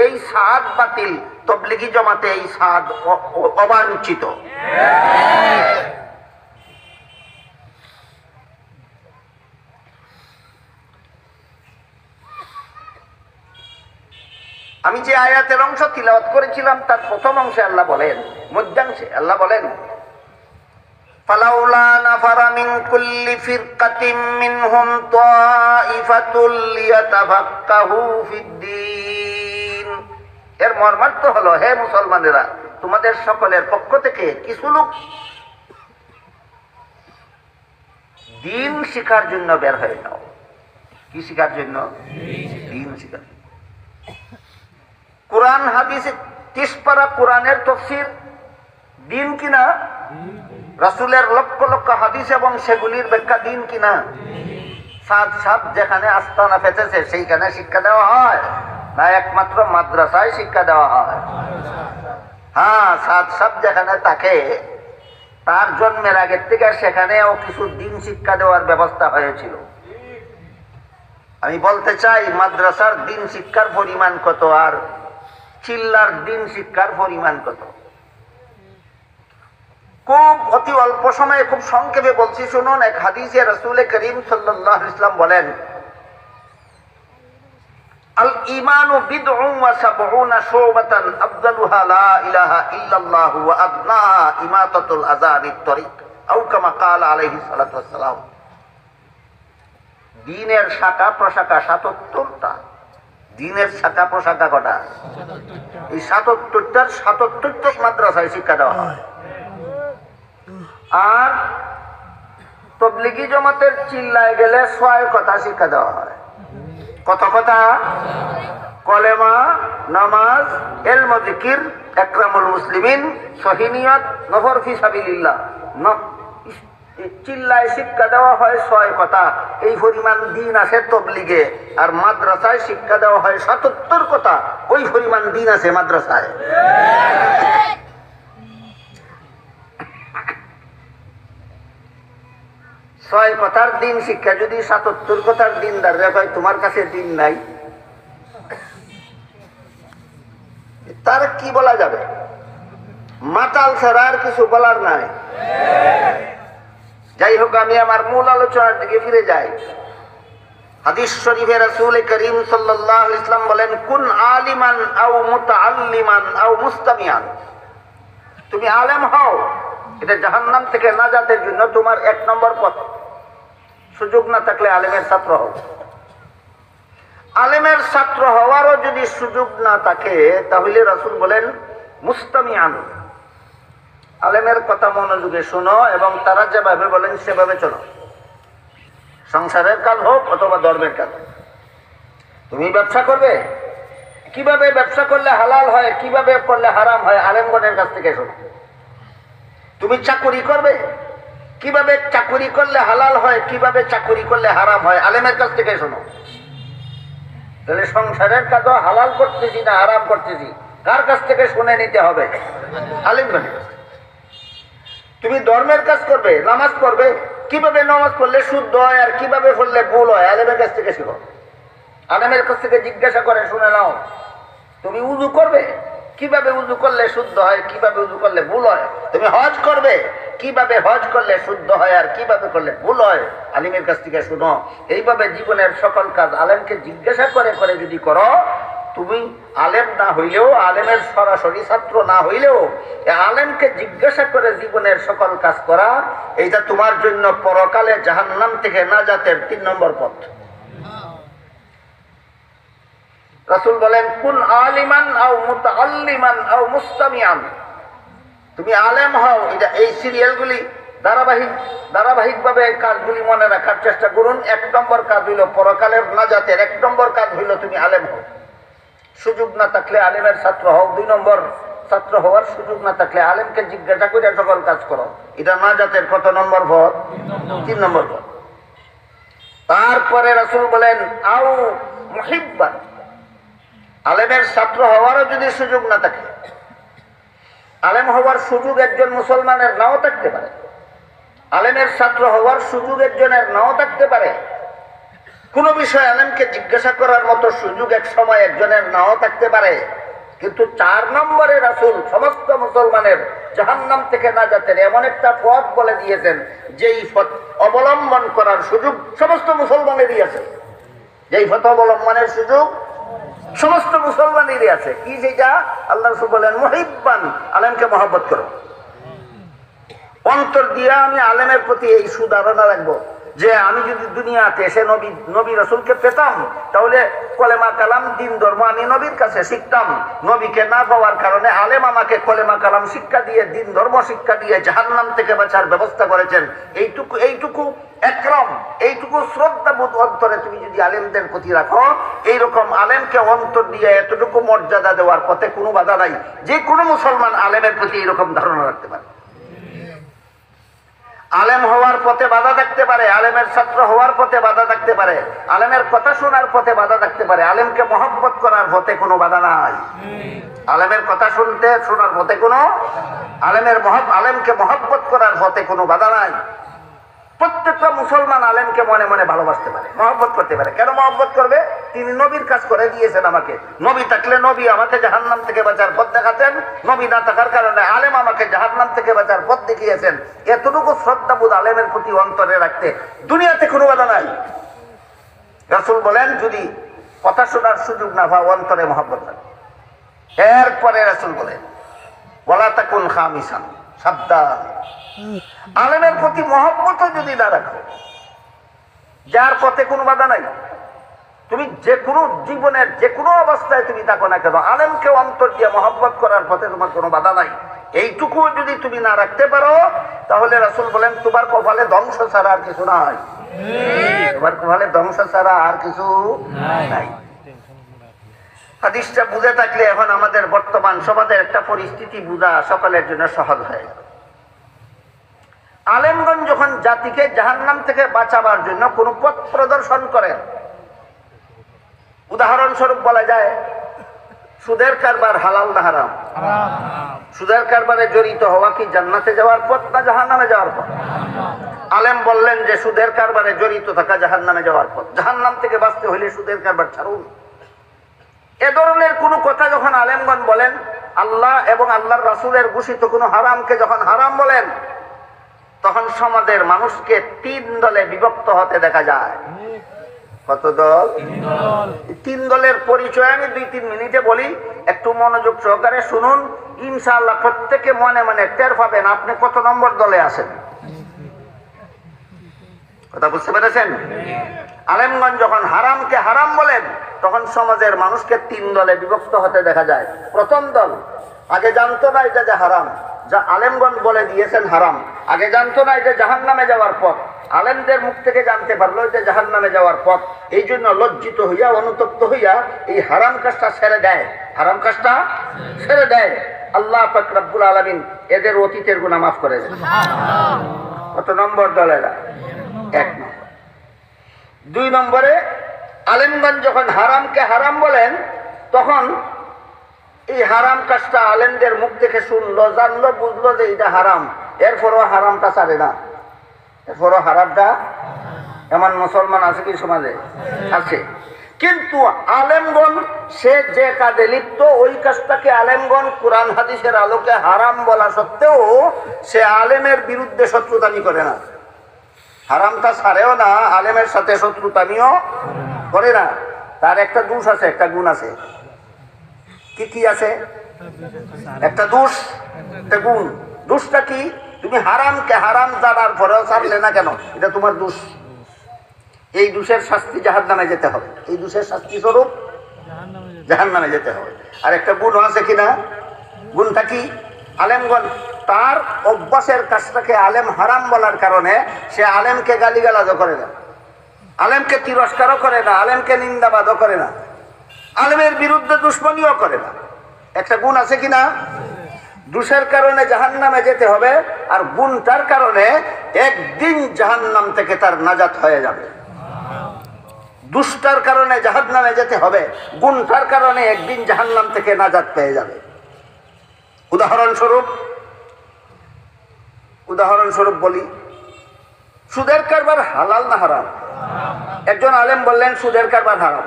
এই সাদ বাতিল, তবলিগি জমাতে এই সাদ অবাঞ্ছিত। আমি যে আয়াতের অংশ তিলাওয়াত করেছিলাম তার প্রথম অংশে আল্লাহ বলেন, মধ্যাংশে আল্লাহ বলেন ফালাউলা নাফারা মিন কুল্লি ফিরকাতিন মিনহুম তাইফাতুল লিয়াতাফাক্কাহু ফিদ্দীন। এর মর্মার্থ হলো, হে মুসলমানেরা, তোমাদের সকলের পক্ষ থেকে কিছু লোক দিন শিখার জন্য বের হয়ে যাও। কি শিখার জন্য? দিন শিখার। কোরআন হাদিস 30 পারা কোরআনের তাফসীর দিন কিনা? রাসূলের লক্ষ লক্ষ হাদিস এবং সেগুলির ব্যাখ্যা দিন কিনা? সাদ যেখানে আস্তানা পেতেছে সেইখানে শিক্ষা দেওয়া হয় না একমাত্র মাদ্রাসায় শিক্ষা দেওয়া হয়? হ্যাঁ, সাদ যেখানে থাকে তার জন্মের আগের থেকে সেখানেও কিছু দিন শিক্ষা দেওয়ার ব্যবস্থা হয়েছিল। আমি বলতে চাই মাদ্রাসার দিন শিক্ষার পরিমাণ কত আর চিল্লার দিন শিক্ষার পরিমাণ কত। খুব অতি অল্প সময়ে খুব সংক্ষেপে বলছি, শুনুন। এক হাদিসে রাসূল করিম সাল্লাল্লাহু আলাইহি ওয়াসাল্লাম বলেন, আল ঈমানু বিদউন ওয়া সাবউনা শুবাতান আফদালুহা লা ইলাহা ইল্লাল্লাহু ওয়া আদনাহা ইমাতাতুল আযা আনিত তরিক আও কামা ক্বালা আলাইহিস সালাতু ওয়াস সালাম। দ্বীনের শাখা প্রশাখা ৭৭টা। দ্বীনের শাখা প্রশাখা কটা? এই ৭৭টার ৭৭টাই মাদ্রাসায় শিক্ষা দেওয়া হয়। আর তবলিগি জমাতের চিল্লায় গেলে ৬ কথা শিক্ষা দেওয়া হয়। কত কথা? কলেমা, নামাজ, ইলম ও জিকির, ইকরামুল মুসলিমিন, সহিহ নিয়ত, নফর ফি সাবিলিল্লাহ। চিল্লায় শিক্ষা দেওয়া হয় ৬ কথা। এই পরিমাণ দিন আছে তবলিগে। আর মাদ্রাসায় শিক্ষা দেওয়া হয় ৭৭ কথা। ওই পরিমাণ দিন আছে মাদ্রাসায়। ৬ কথার দিন শিক্ষা যদি ৭৭ কথার দিন দাঁড়িয়ে হয় তোমার কাছে দিন নাই, তার কি বলা যাবে? মাতাল ছাড়া আর কিছু বলার নাই। যাই হোক, আমি আমার মূল আলোচনার দিকে ফিরে যাই। হাদিস শরীফে রাসূল করিম সাল্লাল্লাহু আলাইহি ওয়াসাল্লাম বলেন, কুন আলিমান আও মুতাআল্লিমান আও মুস্তামিয়ান। তুমি আলেম হও, এটা জাহান্নাম থেকে নাজাতের জন্য তোমার 1 নম্বর পথ। সুযোগ না থাকলে আলেমের ছাত্র হও। আলেমের ছাত্র হওয়ারও যদি সুযোগ না থাকে তাহলে রাসূল বলেন মুস্তামিয়ান, আলেমের কথা মনোযোগে শোনো এবং তারা যেভাবে বলেন সেভাবে চলো। সংসারের কাজ হোক অথবা ধর্মের কাজ। তুমি ব্যবসা করবে, কিভাবে ব্যবসা করলে হালাল হয়, কিভাবে করলে হারাম হয়, আলেমগণের কাছ থেকে শোনো। তুমি চাকুরি করবে, কিভাবে চাকুরি করলে হালাল হয়, কিভাবে চাকুরি করলে হারাম হয়, আলেমের কাছ থেকে শোনো। তাহলে সংসারের কাজও হালাল করতেছি না হারাম করতেছি, কার কাছ থেকে শুনে নিতে হবে? আলেমগণের কাছ থেকে। তুমি ধর্মের কাজ করবে, নামাজ পড়বে, কিভাবে নামাজ পড়লে শুদ্ধ হয় আর কিভাবে পড়লে ভুল হয়, আলেমের কাছ থেকে শিখো। আলেমের কাছ থেকে জিজ্ঞাসা করে শুনে নাও। তুমি উযু করবে, কিভাবে উযু করলে শুদ্ধ হয়, কিভাবে উযু করলে ভুল হয়। তুমি হজ করবে, কিভাবে হজ করলে শুদ্ধ হয় আর কিভাবে করলে ভুল হয়, আলেমের কাছ থেকে শুনো। এইভাবে জীবনের সকল কাজ আলেমকে জিজ্ঞাসা করে করে যদি করো, তুমি আলেম না হইলেও, আলেমের সরাসরি ছাত্র না হইলেও, আলেমকে জিজ্ঞাসা করে জীবনের সকল কাজ করা, এইটা তোমার জন্য পরকালে জাহান্নাম থেকে নাজাতের 3 নম্বর পথ। রাসূল বলেন, কুন আলিমান আও মুতাআল্লিমান আও মুস্তামিয়ান। তুমি আলেম হও, এটা এই সিরিয়ালগুলি ধারাবাহিকভাবে কাজগুলি মনে রাখার চেষ্টা করুন। 1 নম্বর কাজ হইল পরকালের নাজাতের 1 নম্বর কাজ হইল তুমি আলেম হও। সুযোগ না থাকলে আলেমের ছাত্র হও। 2 নম্বর, ছাত্র হওয়ার সুযোগ না থাকলে আলেমকে জিজ্ঞাসা করে সকল কাজ করো। এটা নাজাতের কত নম্বর পথ? 3 নম্বর পথ। তারপরে রাসূল বলেন আও মুহিব্বান, আলেমের ছাত্র হওয়ারও যদি সুযোগ না থাকে, আলেম হওয়ার সুযোগ একজন মুসলমানের নাও থাকতে পারে, আলেমের ছাত্র হওয়ার সুযোগ একজনের নাও থাকতে পারে, কোন বিষয় আলেমকে জিজ্ঞাসা করার মতো সুযোগ এক সময় একজনের নাও থাকতে পারে, কিন্তু 4 নম্বরে রাসূল সমস্ত মুসলমানের জাহান্নাম থেকে নাজাতের এমন একটা পথ বলে দিয়েছেন, যেই পথ অবলম্বন করার সুযোগ সমস্ত মুসলমানেরই আছে। যেই পথ অবলম্বনের সুযোগ সমস্ত মুসলমানেরই আছে। কি সেটা? আল্লাহ রাসূল বলেন মুহিব্বান, আলেমকে মহব্বত করো। অন্তর দিয়ে আমি আলেমের প্রতি এই সুধারণা রাখবো যে আমি যদি দুনিয়াতে এসে নবী রাসূলকে পেতাম, তাহলে কলেমা কালাম দিন ধর্ম আমি নবীর কাছে শিখতাম। নবীকে না পাওয়ার কারণে আলেম আমাকে কলেমা কালাম শিক্ষা দিয়ে, দিন ধর্ম শিক্ষা দিয়ে জাহান্নাম থেকে বাঁচার ব্যবস্থা করেছেন। এইটুকু একরম, এইটুকু শ্রদ্ধাবোধ অন্তরে তুমি যদি আলেমদের প্রতি রাখো, এইরকম আলেমকে অন্তর দিয়ে এতটুকু মর্যাদা দেওয়ার পথে কোনো বাধা নাই। যে কোনো মুসলমান আলেমের প্রতি এইরকম ধারণা রাখতে পারে। আলেম হওয়ার পথে বাধা থাকতে পারে, আলেমের ছাত্র হওয়ার পথে বাধা থাকতে পারে, আলেমের কথা শোনার পথে বাধা থাকতে পারে, আলেমকে মহব্বত করার পথে কোনো বাধা নাই। আলেমের কথা শোনার পথে কোনো, আলেমকে মহব্বত করার পথে কোনো বাধা নাই। প্রত্যেকটা মুসলমান আলেমকে মনে মনে ভালোবাসতে পারে, মহব্বত করতে পারে। কেন মহব্বত করবে? তিনি নবীর কাজ করে দিয়েছেন আমাকে। নবী থাকলে নবী আমাকে জাহান্নাম থেকে বাঁচার পথ দেখাতেন, নবী না থাকার কারণে আলেম আমাকে জাহান্নাম থেকে বাঁচার পথ দেখিয়েছেন। এতটুকু শ্রদ্ধাবোধ আলেমের প্রতি অন্তরে রাখতে দুনিয়াতে কোনো বাধা নাই। রাসূল বলেন যদি কথা শোনার সুযোগ না পাও, অন্তরে মহব্বত রাখবে। এরপরে রাসূল বলেন ওয়ালা তাকুন খামিসান, সাবধান, আলেমের প্রতি মহব্বত যদি না রাখো, যার পথে কোনো বাধা নাই, তুমি যে কোনো জীবনের যে কোনো অবস্থায় তুমি থাকো না কেন, আলেমকে অন্তর দিয়ে মহব্বত করার পথে তোমার কোনো বাধা নাই। এইটুকু যদি তুমি না রাখতে পারো, তাহলে রাসূল বলেন তোমার কপালে ধ্বংস ছাড়া আর কিছু নাই। তোমার কপালে ধ্বংস ছাড়া আর কিছু নাই। হাদিসটা বুঝে থাকলে এখন আমাদের বর্তমান সমাজের একটা পরিস্থিতি বোঝা সকলের জন্য সহজ হয়ে গেল। আলেমগণ যখন জাতিকে জাহান্নাম থেকে বাঁচাবার জন্য কোন পথ প্রদর্শন করেন, উদাহরণস্বরূপ বলা যায় সুদের কারবার হালাল না হারাম? সুদের কারবারে জড়িত হওয়া কি জান্নাতে যাওয়ার পথ না জাহান্নামে যাওয়ার পথ? আলেম বললেন যে সুদের কারবারে জড়িত থাকা জাহান্নামে যাওয়ার পথ। জাহান্নাম থেকে বাঁচতে হলে সুদের কারবার ছাড়ুন। এ ধরনের কোনো কথা যখন আলেমগণ বলেন, আল্লাহ এবং আল্লাহর রাসূলের ঘোষিত কোনো হারামকে যখন হারাম বলেন, তখন সমাজের মানুষকে 3 দলে বিভক্ত হতে দেখা যায়। কত দল? 3 দলের পরিচয় আমি 2-3 মিনিটে বলি, একটু মনোযোগ সহকারে শুনুন। ইনশাআল্লাহ প্রত্যেকে মনে মনে টের পাবেন আপনি কত নম্বর দলে আছেন। কথা বুঝতে পেরেছেন? আলেমগঞ্জ যখন হারামকে হারাম বলেন, তখন সমাজের মানুষকে 3 দলে বিভক্ত হতে দেখা যায়। প্রথম দল আগে জানতো না এটা যে হারাম, যা আলেমগণ বলে দিয়েছেন হারাম। আগে জানতো না এটা জাহান্নামে যাওয়ার পথ, আলেমদের মুখ থেকে জানতে পারলো এটা জাহান্নামে যাওয়ার পথ। এই জন্য লজ্জিত হইয়া, অনুতপ্ত হইয়া এই হারাম কাজটা ছেড়ে দেয়, হারাম কাজটা ছেড়ে দেয়। আল্লাহ পাক রব্বুল আলামিন এদের অতীতের গুনাহ মাফ করে দেন। কত নম্বর দল এরা? 1 নম্বর। 2 নম্বরে আলেমগণ যখন হারামকে হারাম বলেন, তখন এই হারাম কাজটা আলেমদের মুখ থেকে শুনলো, জানলো, বুঝলো যে এটা হারাম, এরপরও হারামটা ছাড়ে না, এরপরও হারামটা। এমন মুসলমান আছে কি সমাজে? আছে। কিন্তু আলেমগণ সে যে কাজে লিপ্ত, ওই কাজটাকে আলেমগণ কোরআন হাদিসের আলোকে হারাম বলা সত্ত্বেও সে আলেমের বিরুদ্ধে শত্রুতামি করে না, হারামটা ছাড়েও না, আলেমের সাথে শত্রুতামিও করে না। তার একটা দোষ আছে, একটা গুণ আছে। কি কি আছে? একটা দোষ, একটা গুণ। দোষটা কি? তুমি হারামকে হারাম জানার পরেও ছাড়লে না কেন, এটা তোমার দোষ। এই দোষের শাস্তি জাহান্নামে যেতে হবে, এই দোষের শাস্তি স্বরূপ জাহান্নামে যেতে হবে। আর একটা গুণ আছে কিনা? গুণটা কি? আলেমগণ তার অভ্যাসের কাজটাকে আলেম হারাম বলার কারণে সে আলেমকে গালিগালাজও করে না, আলেমকে তিরস্কারও করে না, আলেমকে নিন্দাবাদও করে না, আলেমের বিরুদ্ধে দুশ্মনীও করে না। একটা গুণ আছে কিনা? দোষের কারণে জাহান্নামে যেতে হবে, আর গুণটার কারণে একদিন জাহান্নাম থেকে তার নাজাত হয়ে যাবে। দুষ্টার কারণে জাহান্নামে যেতে হবে, গুণটার কারণে একদিন জাহান্নাম থেকে নাজাত পেয়ে যাবে। উদাহরণস্বরূপ বলি, সুদের কারবার হালাল না হারাম? একজন আলেম বললেন সুদের কারবার হারাম,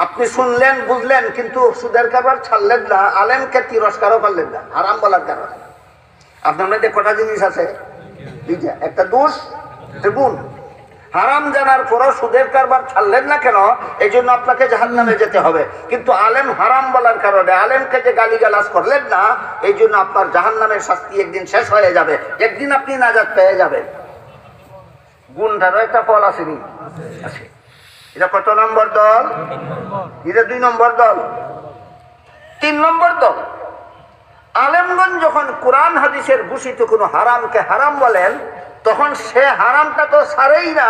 আপনি শুনলেন বুঝলেন, কিন্তু সুদের কারবার ছাড়লেন না, আলেমকে তিরস্কারও করলেন না হারাম বলার কারণে। আপনার মধ্যে কটা জিনিস আছে? একটা দোষ, একটা গুণ। হারাম জানার পরও সুদের কারবার ছাড়লেন না কেন? এই জন্য আপনাকে জাহান্নামে যেতে হবে। কিন্তু আলেম হারাম বলার কারণে, আলেমকে যে গালিগালাজ করলেন না, এই জন্য আপনার জাহান্নামের শাস্তি একদিন শেষ হয়ে যাবে, একদিন আপনি নাজাত পেয়ে যাবেন। গুণটারও একটা ফল আসেনি? আছে। এটা কত নম্বর দল? এটা 2 নম্বর দল। 3 নম্বর দল, আলেমগণ যখন কোরআন হাদিসের ঘোষিত কোনো হারামকে হারাম বলেন, তখন সে হারামটা তো ছাড়েই না।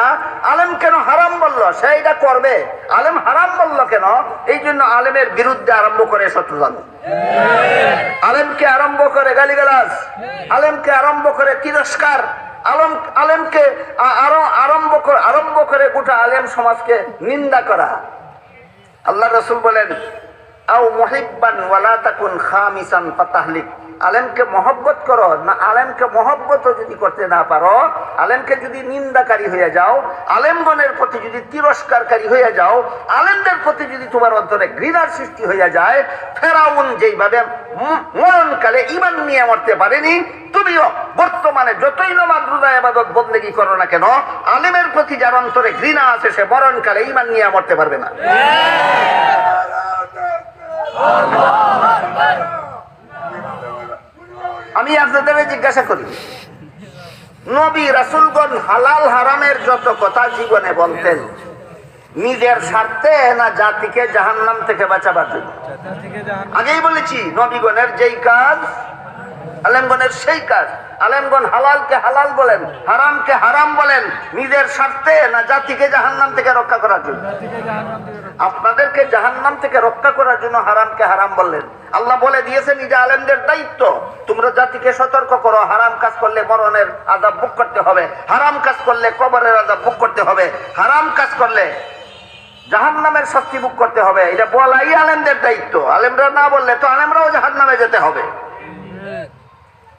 আলেম কেন হারাম বললো? সে এটা করবে। আলেম হারাম বললো কেন? এই জন্য আলেমের বিরুদ্ধে আরম্ভ করে শত্রুতামি, আলেমকে আরম্ভ করে গালিগালাজ, আলেমকে আরম্ভ করে তিরস্কার, আলেমকে আরম্ভ করে গোটা আলেম সমাজকে নিন্দা করা। আল্লাহ রাসূল বলেন, আও মুহিব্বান ওয়ালা তাকুন খামিসান ফাতাহলিক। আলেমকে মহব্বত করো না, আলেমকে মহব্বতও যদি করতে না পারো, আলেমকে যদি নিন্দাকারী হয়ে যাও, আলেমগণের প্রতি যদি তিরস্কারকারী হয়ে যাও, আলেমদের প্রতি যদি তোমার অন্তরে ঘৃণার সৃষ্টি হয়ে যায়, ফেরাউন যেইভাবে মরণকালে ঈমান নিয়ে মরতে পারেনি, তুমিও বর্তমানে যতই নামাজ রোজা ইবাদত বন্দেগী করো না কেন, আলেমের প্রতি যার অন্তরে ঘৃণা আছে সে মরণকালে ঈমান নিয়ে মরতে পারবে না। আমি আপনাদের জিজ্ঞাসা করি, নবী রাসূলগণ হালাল হারামের যত কথা জীবনে বলতেন, নিজের স্বার্থে না জাতিকে জাহান্নাম থেকে বাঁচাবার জন্য? আগেই বলেছি, নবীগণের যেই কাজ আলেমগণের সেই কাজ। আলেমগণ হালালকে হালাল বলেন, হারামকে হারাম বলেন, নিজের স্বার্থে না জাতিকে জাহান্নাম থেকে রক্ষা করার জন্য? আপনাদেরকে জাহান্নাম থেকে রক্ষা করার জন্য হারামকে হারাম বললেন। আল্লাহ বলে দিয়েছেন, নিজে আলেমদের দায়িত্ব, তোমরা জাতিকে সতর্ক করো, হারাম কাজ করলে মরণের আযাব ভোগ করতে হবে, হারাম কাজ করলে কবরের আযাব ভোগ করতে হবে, হারাম কাজ করলে জাহান্নামের শাস্তি ভোগ করতে হবে। এটা বলাই আলেমদের দায়িত্ব। আলেমরা না বললে তো আলেমরাও জাহান্নামে যেতে হবে।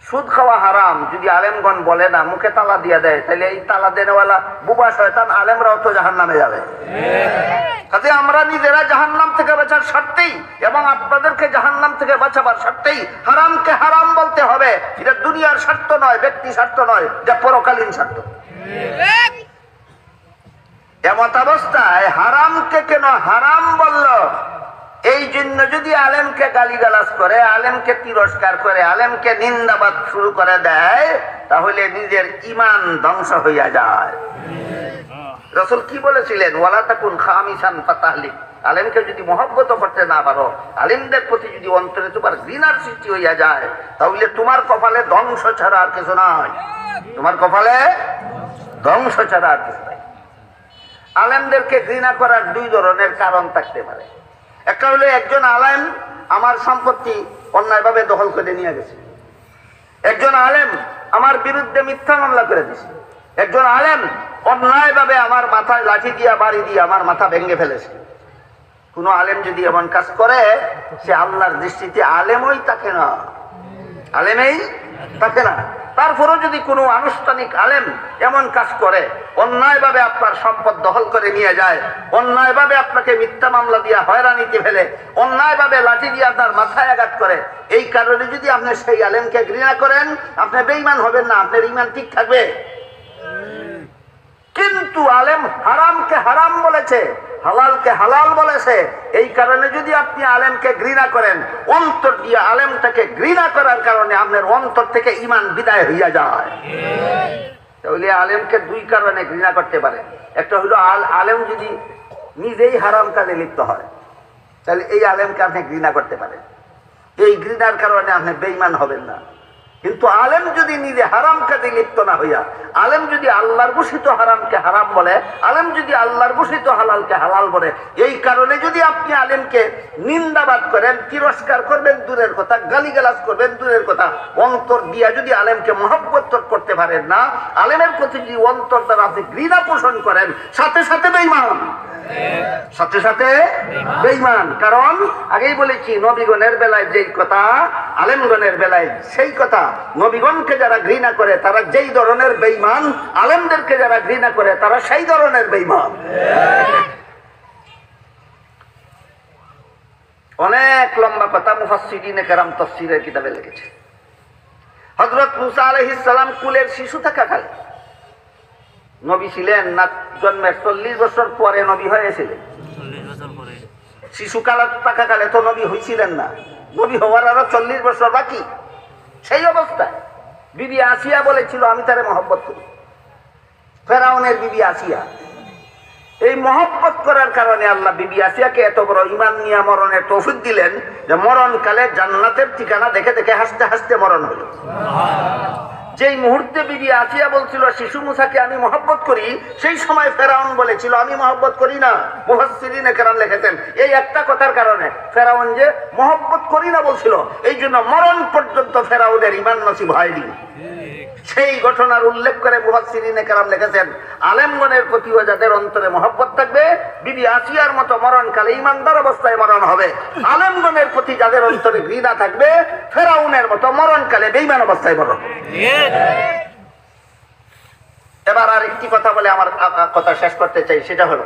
সুদ খাওয়া হারাম যদি আলেমগণ বলে না, মুখে তালা দিয়ে দেয়, তাহলে এই তালা দেনেওয়ালা বুবা শয়তান আলেমরাও তো জাহান্নামে যাবে। কাজে আমরা নিজেরা জাহান্নাম থেকে বাঁচার স্বার্থেই এবং আপনাদেরকে জাহান্নাম থেকে বাঁচাবার স্বার্থেই হারামকে হারাম বলতে হবে। এটা দুনিয়ার স্বার্থ নয়, ব্যক্তি স্বার্থ নয়, এটা পরকালীন স্বার্থ। এমত অবস্থায় হারামকে কেন হারাম বলল? এই জন্য যদি আলেমকে গালিগালাজ করে, আলেমকে তিরস্কার করে, আলেমকে নিন্দাবাদ শুরু করে দেয়, তাহলে নিজের ঈমান ধ্বংস হইয়া যায়। রাসূল কি বলেছিলেন? ওয়ালা তাকুন খামিসান ফাতাহলিক। আলেমকে যদি মহব্বত করতে না পারো, আলেমদের প্রতি যদি অন্তরে তোমার ঘৃণার সৃষ্টি হইয়া যায়, তাহলে তোমার কপালে ধ্বংস ছাড়া আর কিছু নয়। তোমার কপালে ধ্বংস ছাড়া আর কিছু নাই। আলেমদেরকে ঘৃণা করার 2 ধরনের কারণ থাকতে পারে। একটা হলো, একজন আলেম আমার সম্পত্তি অন্যায়ভাবে দখল করে নিয়ে গেছে, একজন আলেম আমার বিরুদ্ধে মিথ্যা মামলা করে দিয়েছে, একজন আলেম অন্যায়ভাবে আমার মাথায় লাঠি দিয়া বাড়ি দিয়ে আমার মাথা ভেঙে ফেলেছে। কোন আলেম যদি এমন কাজ করে, সে আল্লাহর দৃষ্টিতে আলেমই থাকে না, আলেমেই থাকে না। তারপরও যদি কোনো আনুষ্ঠানিক আলেম এমন কাজ করে, অন্যায়ভাবে আপনার সম্পদ দখল করে নিয়ে যায়, অন্যায়ভাবে আপনাকে মিথ্যা মামলা দিয়া হয়রানিতে ফেলে, অন্যায়ভাবে লাঠি দিয়ে আপনার মাথায় আঘাত করে, এই কারণে যদি আপনি সেই আলেমকে ঘৃণা করেন, আপনি বেঈমান হবেন না, আপনার ঈমান ঠিক থাকবে। কিন্তু আলেম হারামকে হারাম বলেছে, হালালকে হালাল বলেছে, এই কারণে যদি আপনি আলেমকে ঘৃণা করেন, অন্তর দিয়ে আলেমটাকে ঘৃণা করার কারণে আপনার অন্তর থেকে ঈমান বিদায় হইয়া যায়। তাহলে আলেমকে 2 কারণে ঘৃণা করতে পারে। একটা হলো, আলেম যদি নিজেই হারাম কাজে লিপ্ত হয়, তাহলে এই আলেমকে আপনি ঘৃণা করতে পারেন। এই ঘৃণার কারণে আপনি বেঈমান হবেন না। কিন্তু আলেম যদি নিজে হারাম কাজে লিপ্ত না হইয়া, আলেম যদি আল্লাহর ঘোষিত হারামকে হারাম বলে, আলেম যদি আল্লাহর ঘোষিত হালালকে হালাল বলে, এই কারণে যদি আপনি আলেমকে নিন্দাবাদ করেন, তিরস্কার করবেন দূরের কথা, গালিগালাজ করবেন দূরের কথা, অন্তর দিয়া যদি আলেমকে মহব্বত করতে পারেন না, আলেমের প্রতি যদি অন্তর দ্বারা আপনি ঘৃণা পোষণ করেন, সাথে সাথে বেঈমান, সাথে সাথে বেঈমান। কারণ আগেই বলেছি, নবীগণের বেলায় যেই কথা, আলেমগণের বেলায় সেই কথা। নবীগণকে যারা ঘৃণা করে তারা যেই ধরনের বেঈমান, আলেমদেরকে যারা ঘৃণা করে তারা সেই ধরনের বেঈমান। অনেক লম্বা কথা মুফাসসিরিনে কেরাম তাফসীরের কিতাবে লিখেছে। হযরত মুসা আলাইহিস সালাম কুলের শিশু থাকাকালে নবী ছিলেন না, জন্মের 40 বছর পরে নবী হয়েছিলেন। শিশুকাল থাকাকালে তো নবী হয়েছিলেন না, নবী হওয়ার আরো 40 বছর বাকি। সেই অবস্থায় বিবি আসিয়া বলেছিল আমি তারে মহব্বত করি। ফেরাউনের বিবি আসিয়া, এই মহব্বত করার কারণে আল্লাহ বিবি আসিয়াকে এত বড় ঈমান নিয়ে মরণের তৌফিক দিলেন যে মরণকালে জান্নাতের ঠিকানা দেখে দেখে হাসতে হাসতে মরণ হলো। যেই মুহূর্তে বিবি আসিয়া বলছিল শিশু মুসাকে আমি মহব্বত করি, সেই সময় ফেরাউন বলেছিল আমি মহব্বত করি না। মুফাসসিরিনে কেরাম লিখেছেন এই একটা কথার কারণে ফেরাউন যে মহব্বত করি না বলছিল, এই জন্য মরণ পর্যন্ত ফেরাউনের ঈমান নসিব হয়নি। সেই ঘটনার উল্লেখ করে মুফাসসিরিনে কেরাম লিখেছেন আলেমগণের প্রতিও যাদের অন্তরে মহব্বত থাকবে, বিবি আসিয়ার মতো মরণকালে ঈমানদার অবস্থায় মরণ হবে। আলেমগণের প্রতি যাদের অন্তরে ঘৃণা থাকবে, ফেরাউনের মতো মরণকালে বেঈমান অবস্থায় মরণ। এবার আর একটি কথা বলে আমার কথা শেষ করতে চাই, সেটা হলো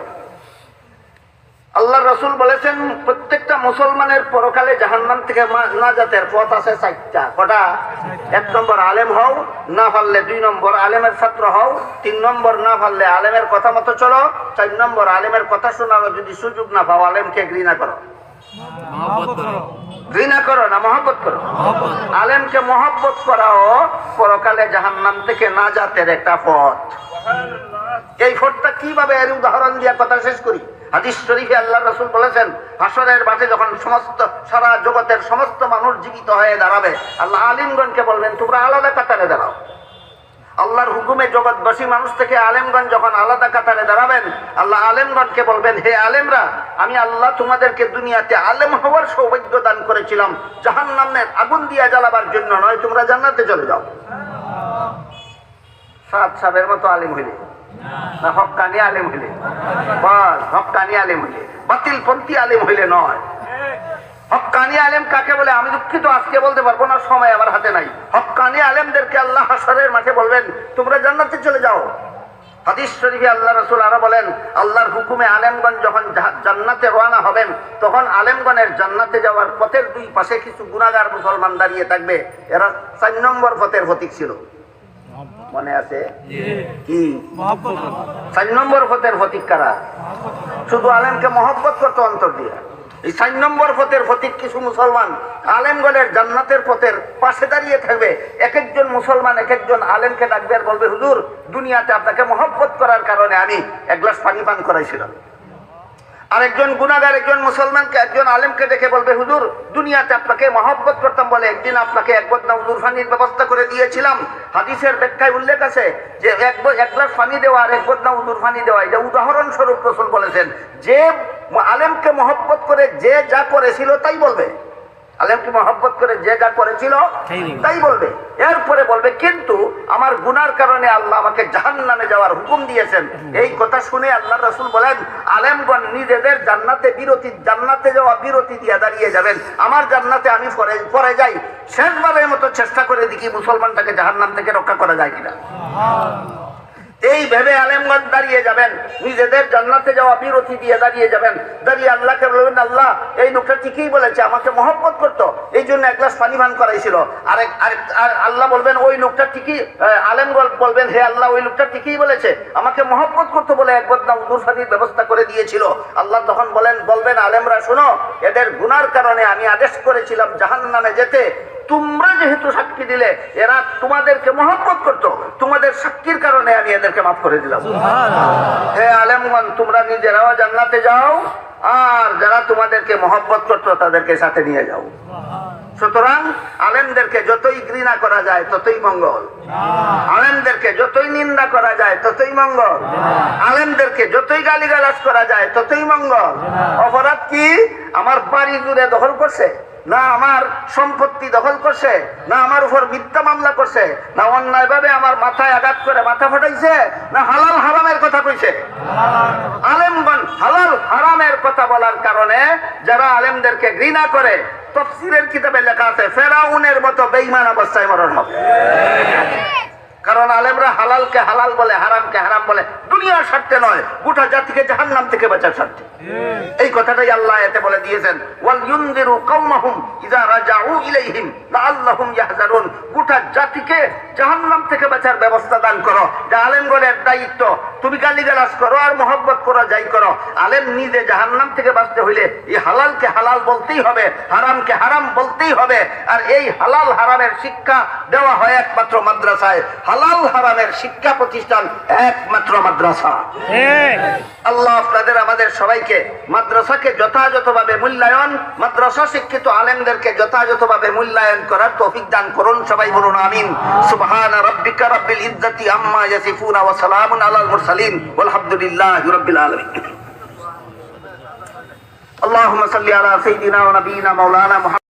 আল্লাহ রসুল বলেছেন প্রত্যেকটা মুসলমানের পরকালে জাহান্নাম থেকে নাজাতের পথ আছে 4টা। কটা? 1 নম্বর আলেম হও, না পারলে 2 নম্বর আলেমের ছাত্র হও, 3 নম্বর না পারলে আলেমের কথা মতো চলো, 4 নম্বর আলেমের কথা শোনারও যদি সুযোগ না পাও আলেমকে ঘৃণা করো। ঘৃণা করো না মহব্বত করো। আলেমকে মহব্বত করাও পরকালে জাহান্নাম থেকে নাজাতের একটা পথ। এই পথটা কিভাবে, এর উদাহরণ দিয়ে কথা শেষ করি। হাদিস শরীফে আল্লাহ রাসূল বলেছেন হাসরের মাঠে যখন সমস্ত সারা জগতের সমস্ত মানুষ জীবিত হয়ে দাঁড়াবে, আল্লাহ আলিমগণকে বলবেন তোমরা আলাদা কাতারে দাঁড়াও। আল্লাহর হুকুমে জগৎবাসী মানুষ থেকে আলেমগণ যখন আলাদা কাতারে দাঁড়াবেন, আল্লাহ আলেমগণকে বলবেন হে আলেমরা, আমি আল্লাহ তোমাদেরকে দুনিয়াতে আলেম হওয়ার সৌভাগ্য দান করেছিলাম জাহান্নামের আগুন দিয়া জ্বালাবার জন্য নয়, তোমরা জান্নাতে চলে যাও। সাদ সাহেবের মতো আলেম হইলে না, হক্কানি আলেম হইলে, বাস হক্কানি আলেম হইলে, বাতিলপন্থী আলেম হইলে নয়। হক্কানি আলেম কাকে বলে আমি দুঃখিত আজকে বলতে পারবো না, সময় আমার হাতে নাই। হক্কানি আলেমদেরকে আল্লাহ হাসরের মাঠে বলবেন তোমরা জান্নাতে চলে যাও। হাদিস শরীফে আল্লাহ রাসূল আরো বলেন আল্লাহর হুকুমে আলেমগণ যখন জান্নাতে রওনা হবেন, তখন আলেমগণের জান্নাতে যাওয়ার পথের 2 পাশে কিছু গুনাহগার মুসলমান দাঁড়িয়ে থাকবে। এরা 4 নম্বর পথের প্রতীক ছিল, মনে আছে কি? 4 নম্বর পথের প্রতীক কারা? শুধু আলেমকে মহব্বত করতে অন্তর দিয়ে। এই 4 নম্বর পথের প্রতীক কিছু মুসলমান আলেমগণের জান্নাতের পথের পাশে দাঁড়িয়ে থাকবে। এক একজন মুসলমান এক একজন আলেমকে ডাকবে আর বলবে হুজুর দুনিয়াতে আপনাকে মহব্বত করার কারণে আমি 1 গ্লাস পানি পান করাইছিলাম। আরেকজন গুনাহগার একজন মুসলমানকে একজন আলেমকে দেখে বলবে হুজুর দুনিয়াতে আপনাকে মহব্বত করতাম বলে একদিন আপনাকে 1 বদনা উজুর পানির ব্যবস্থা করে দিয়েছিলাম। হাদিসের ব্যাখ্যায় উল্লেখ আছে যে 1 গ্লাস পানি দেওয়া আর 1 বদনা উজুর পানি দেওয়া, এটা উদাহরণস্বরূপ রাসূল বলেছেন যে আলেমকে মহব্বত করে যে যা করেছিল তাই বলবে। আলেমকে মহব্বত করে যে যা করেছিল তাই বলবে। এরপরে বলবে কিন্তু আমার গুনার কারণে আল্লাহ আমাকে জাহান্নামে যাওয়ার হুকুম দিয়েছেন। এই কথা শুনে আল্লাহ রাসূল বলেন আলেমগণ নিজেদের জান্নাতে যাওয়া বিরতি দিয়ে দাঁড়িয়ে যাবেন, আমার জান্নাতে আমি পরে যাই, শেষবারের মতো চেষ্টা করে দেখি মুসলমানটাকে জাহান্নাম থেকে রক্ষা করা যায় কিনা। এই ভেবে আলেমগণ দাঁড়িয়ে যাবেন, নিজেদের জান্নাতে যাওয়া বিরতি দিয়ে দাঁড়িয়ে যাবেন। দাঁড়িয়ে আল্লাহকে বলবেন আল্লাহ এই লোকটা ঠিকই বলেছে, আমাকে মহব্বত করতো এই জন্য 1 গ্লাস পানি পান করাইছিল। আর আল্লাহ বলবেন ওই লোকটা ঠিকই, আলেমগণ বলবেন হে আল্লাহ ওই লোকটা ঠিকই বলেছে, আমাকে মহব্বত করতো বলে 1 বদনা উজুর পানির ব্যবস্থা করে দিয়েছিল। আল্লাহ তখন বলবেন আলেমরা শোনো, এদের গুনার কারণে আমি আদেশ করেছিলাম জাহান্নামে যেতে, তোমরা যেহেতু সাক্ষী দিলে এরা তোমাদেরকে মহব্বত করতো, তোমাদের সাক্ষীর কারণে আমি এদেরকে মাফ করে দিলাম। হে আলেমগণ তোমরা নিজেরাও জান্নাতে যাও আর যারা তোমাদেরকে মহব্বত করতো তাদেরকে সাথে নিয়ে যাও। সুতরাং আলেমদেরকে যতই ঘৃণা করা যায় ততই মঙ্গল, আলেমদেরকে যতই নিন্দা করা যায় ততই মঙ্গল, আলেমদেরকে যতই গালিগালাজ করা যায় ততই মঙ্গল। অপরাধ কি? আমার বাড়ি জুড়ে দখল করছে, না আমার সম্পত্তি দখল করছে, না আমার উপর মিথ্যা মামলা করছে, না অন্যায়ভাবে আমার মাথায় আঘাত করে মাথা ফাটাইছে, না হালাল হারামের কথা কইছে। আলেমগণ হালাল হারামের কথা বলার কারণে যারা আলেমদেরকে ঘৃণা করে, তাফসীরের কিতাবে লেখা আছে ফেরাউনের মতো বেঈমান অবস্থায় মরণ হবে। কারণ আলেমরা হালালকে হালাল বলে, হারামকে হারাম বলে দুনিয়ার স্বার্থে নয়, গোটা জাতিকে জাহান্নাম থেকে বাঁচার স্বার্থে। এই কথাটাই আল্লাহ এতে বলে দিয়েছেন, ওয়াল ইউনযিরু কওমাহুম ইযা রাজাউ ইলাইহিম লাআল্লাহুম ইয়াহযারুন। গোটা জাতিকে জাহান্নাম থেকে বাঁচার ব্যবস্থা দান করো। যা আলেমগণের দায়িত্ব। তুমি গালিগালাজ করো আর মহব্বত করো, যাই করো, আলেম নিজে জাহান্নাম থেকে বাঁচতে হইলে এই হালালকে হালাল বলতেই হবে, হারামকে হারাম বলতেই হবে। আর এই হালাল হারামের শিক্ষা দেওয়া হয় একমাত্র মাদ্রাসায়। হালাল হারামের শিক্ষা প্রতিষ্ঠান একমাত্র মাদ্রাসা। আল্লাহ আপনাদের আমাদের সবাইকে মাদ্রাসাকে যথাযথভাবে মূল্যায়ন, মাদ্রাসা শিক্ষিত আলেমদেরকে যথাযথভাবে মূল্যায়ন করার তৌফিক দান করুন। সবাই বলুন আমিন। সুবহান রাব্বিকা রাব্বিল ইজ্জাতি আম্মা ইয়াসিফুন ওয়া সালামুন আলাল মুরসালিন ওয়ালহামদুলিল্লাহি রাব্বিল আলামিন। আল্লাহুম্মা সাল্লি আলা সাইয়্যিদিনা ওয়া নাবিয়িনা মাওলানা মুহাম্মদ।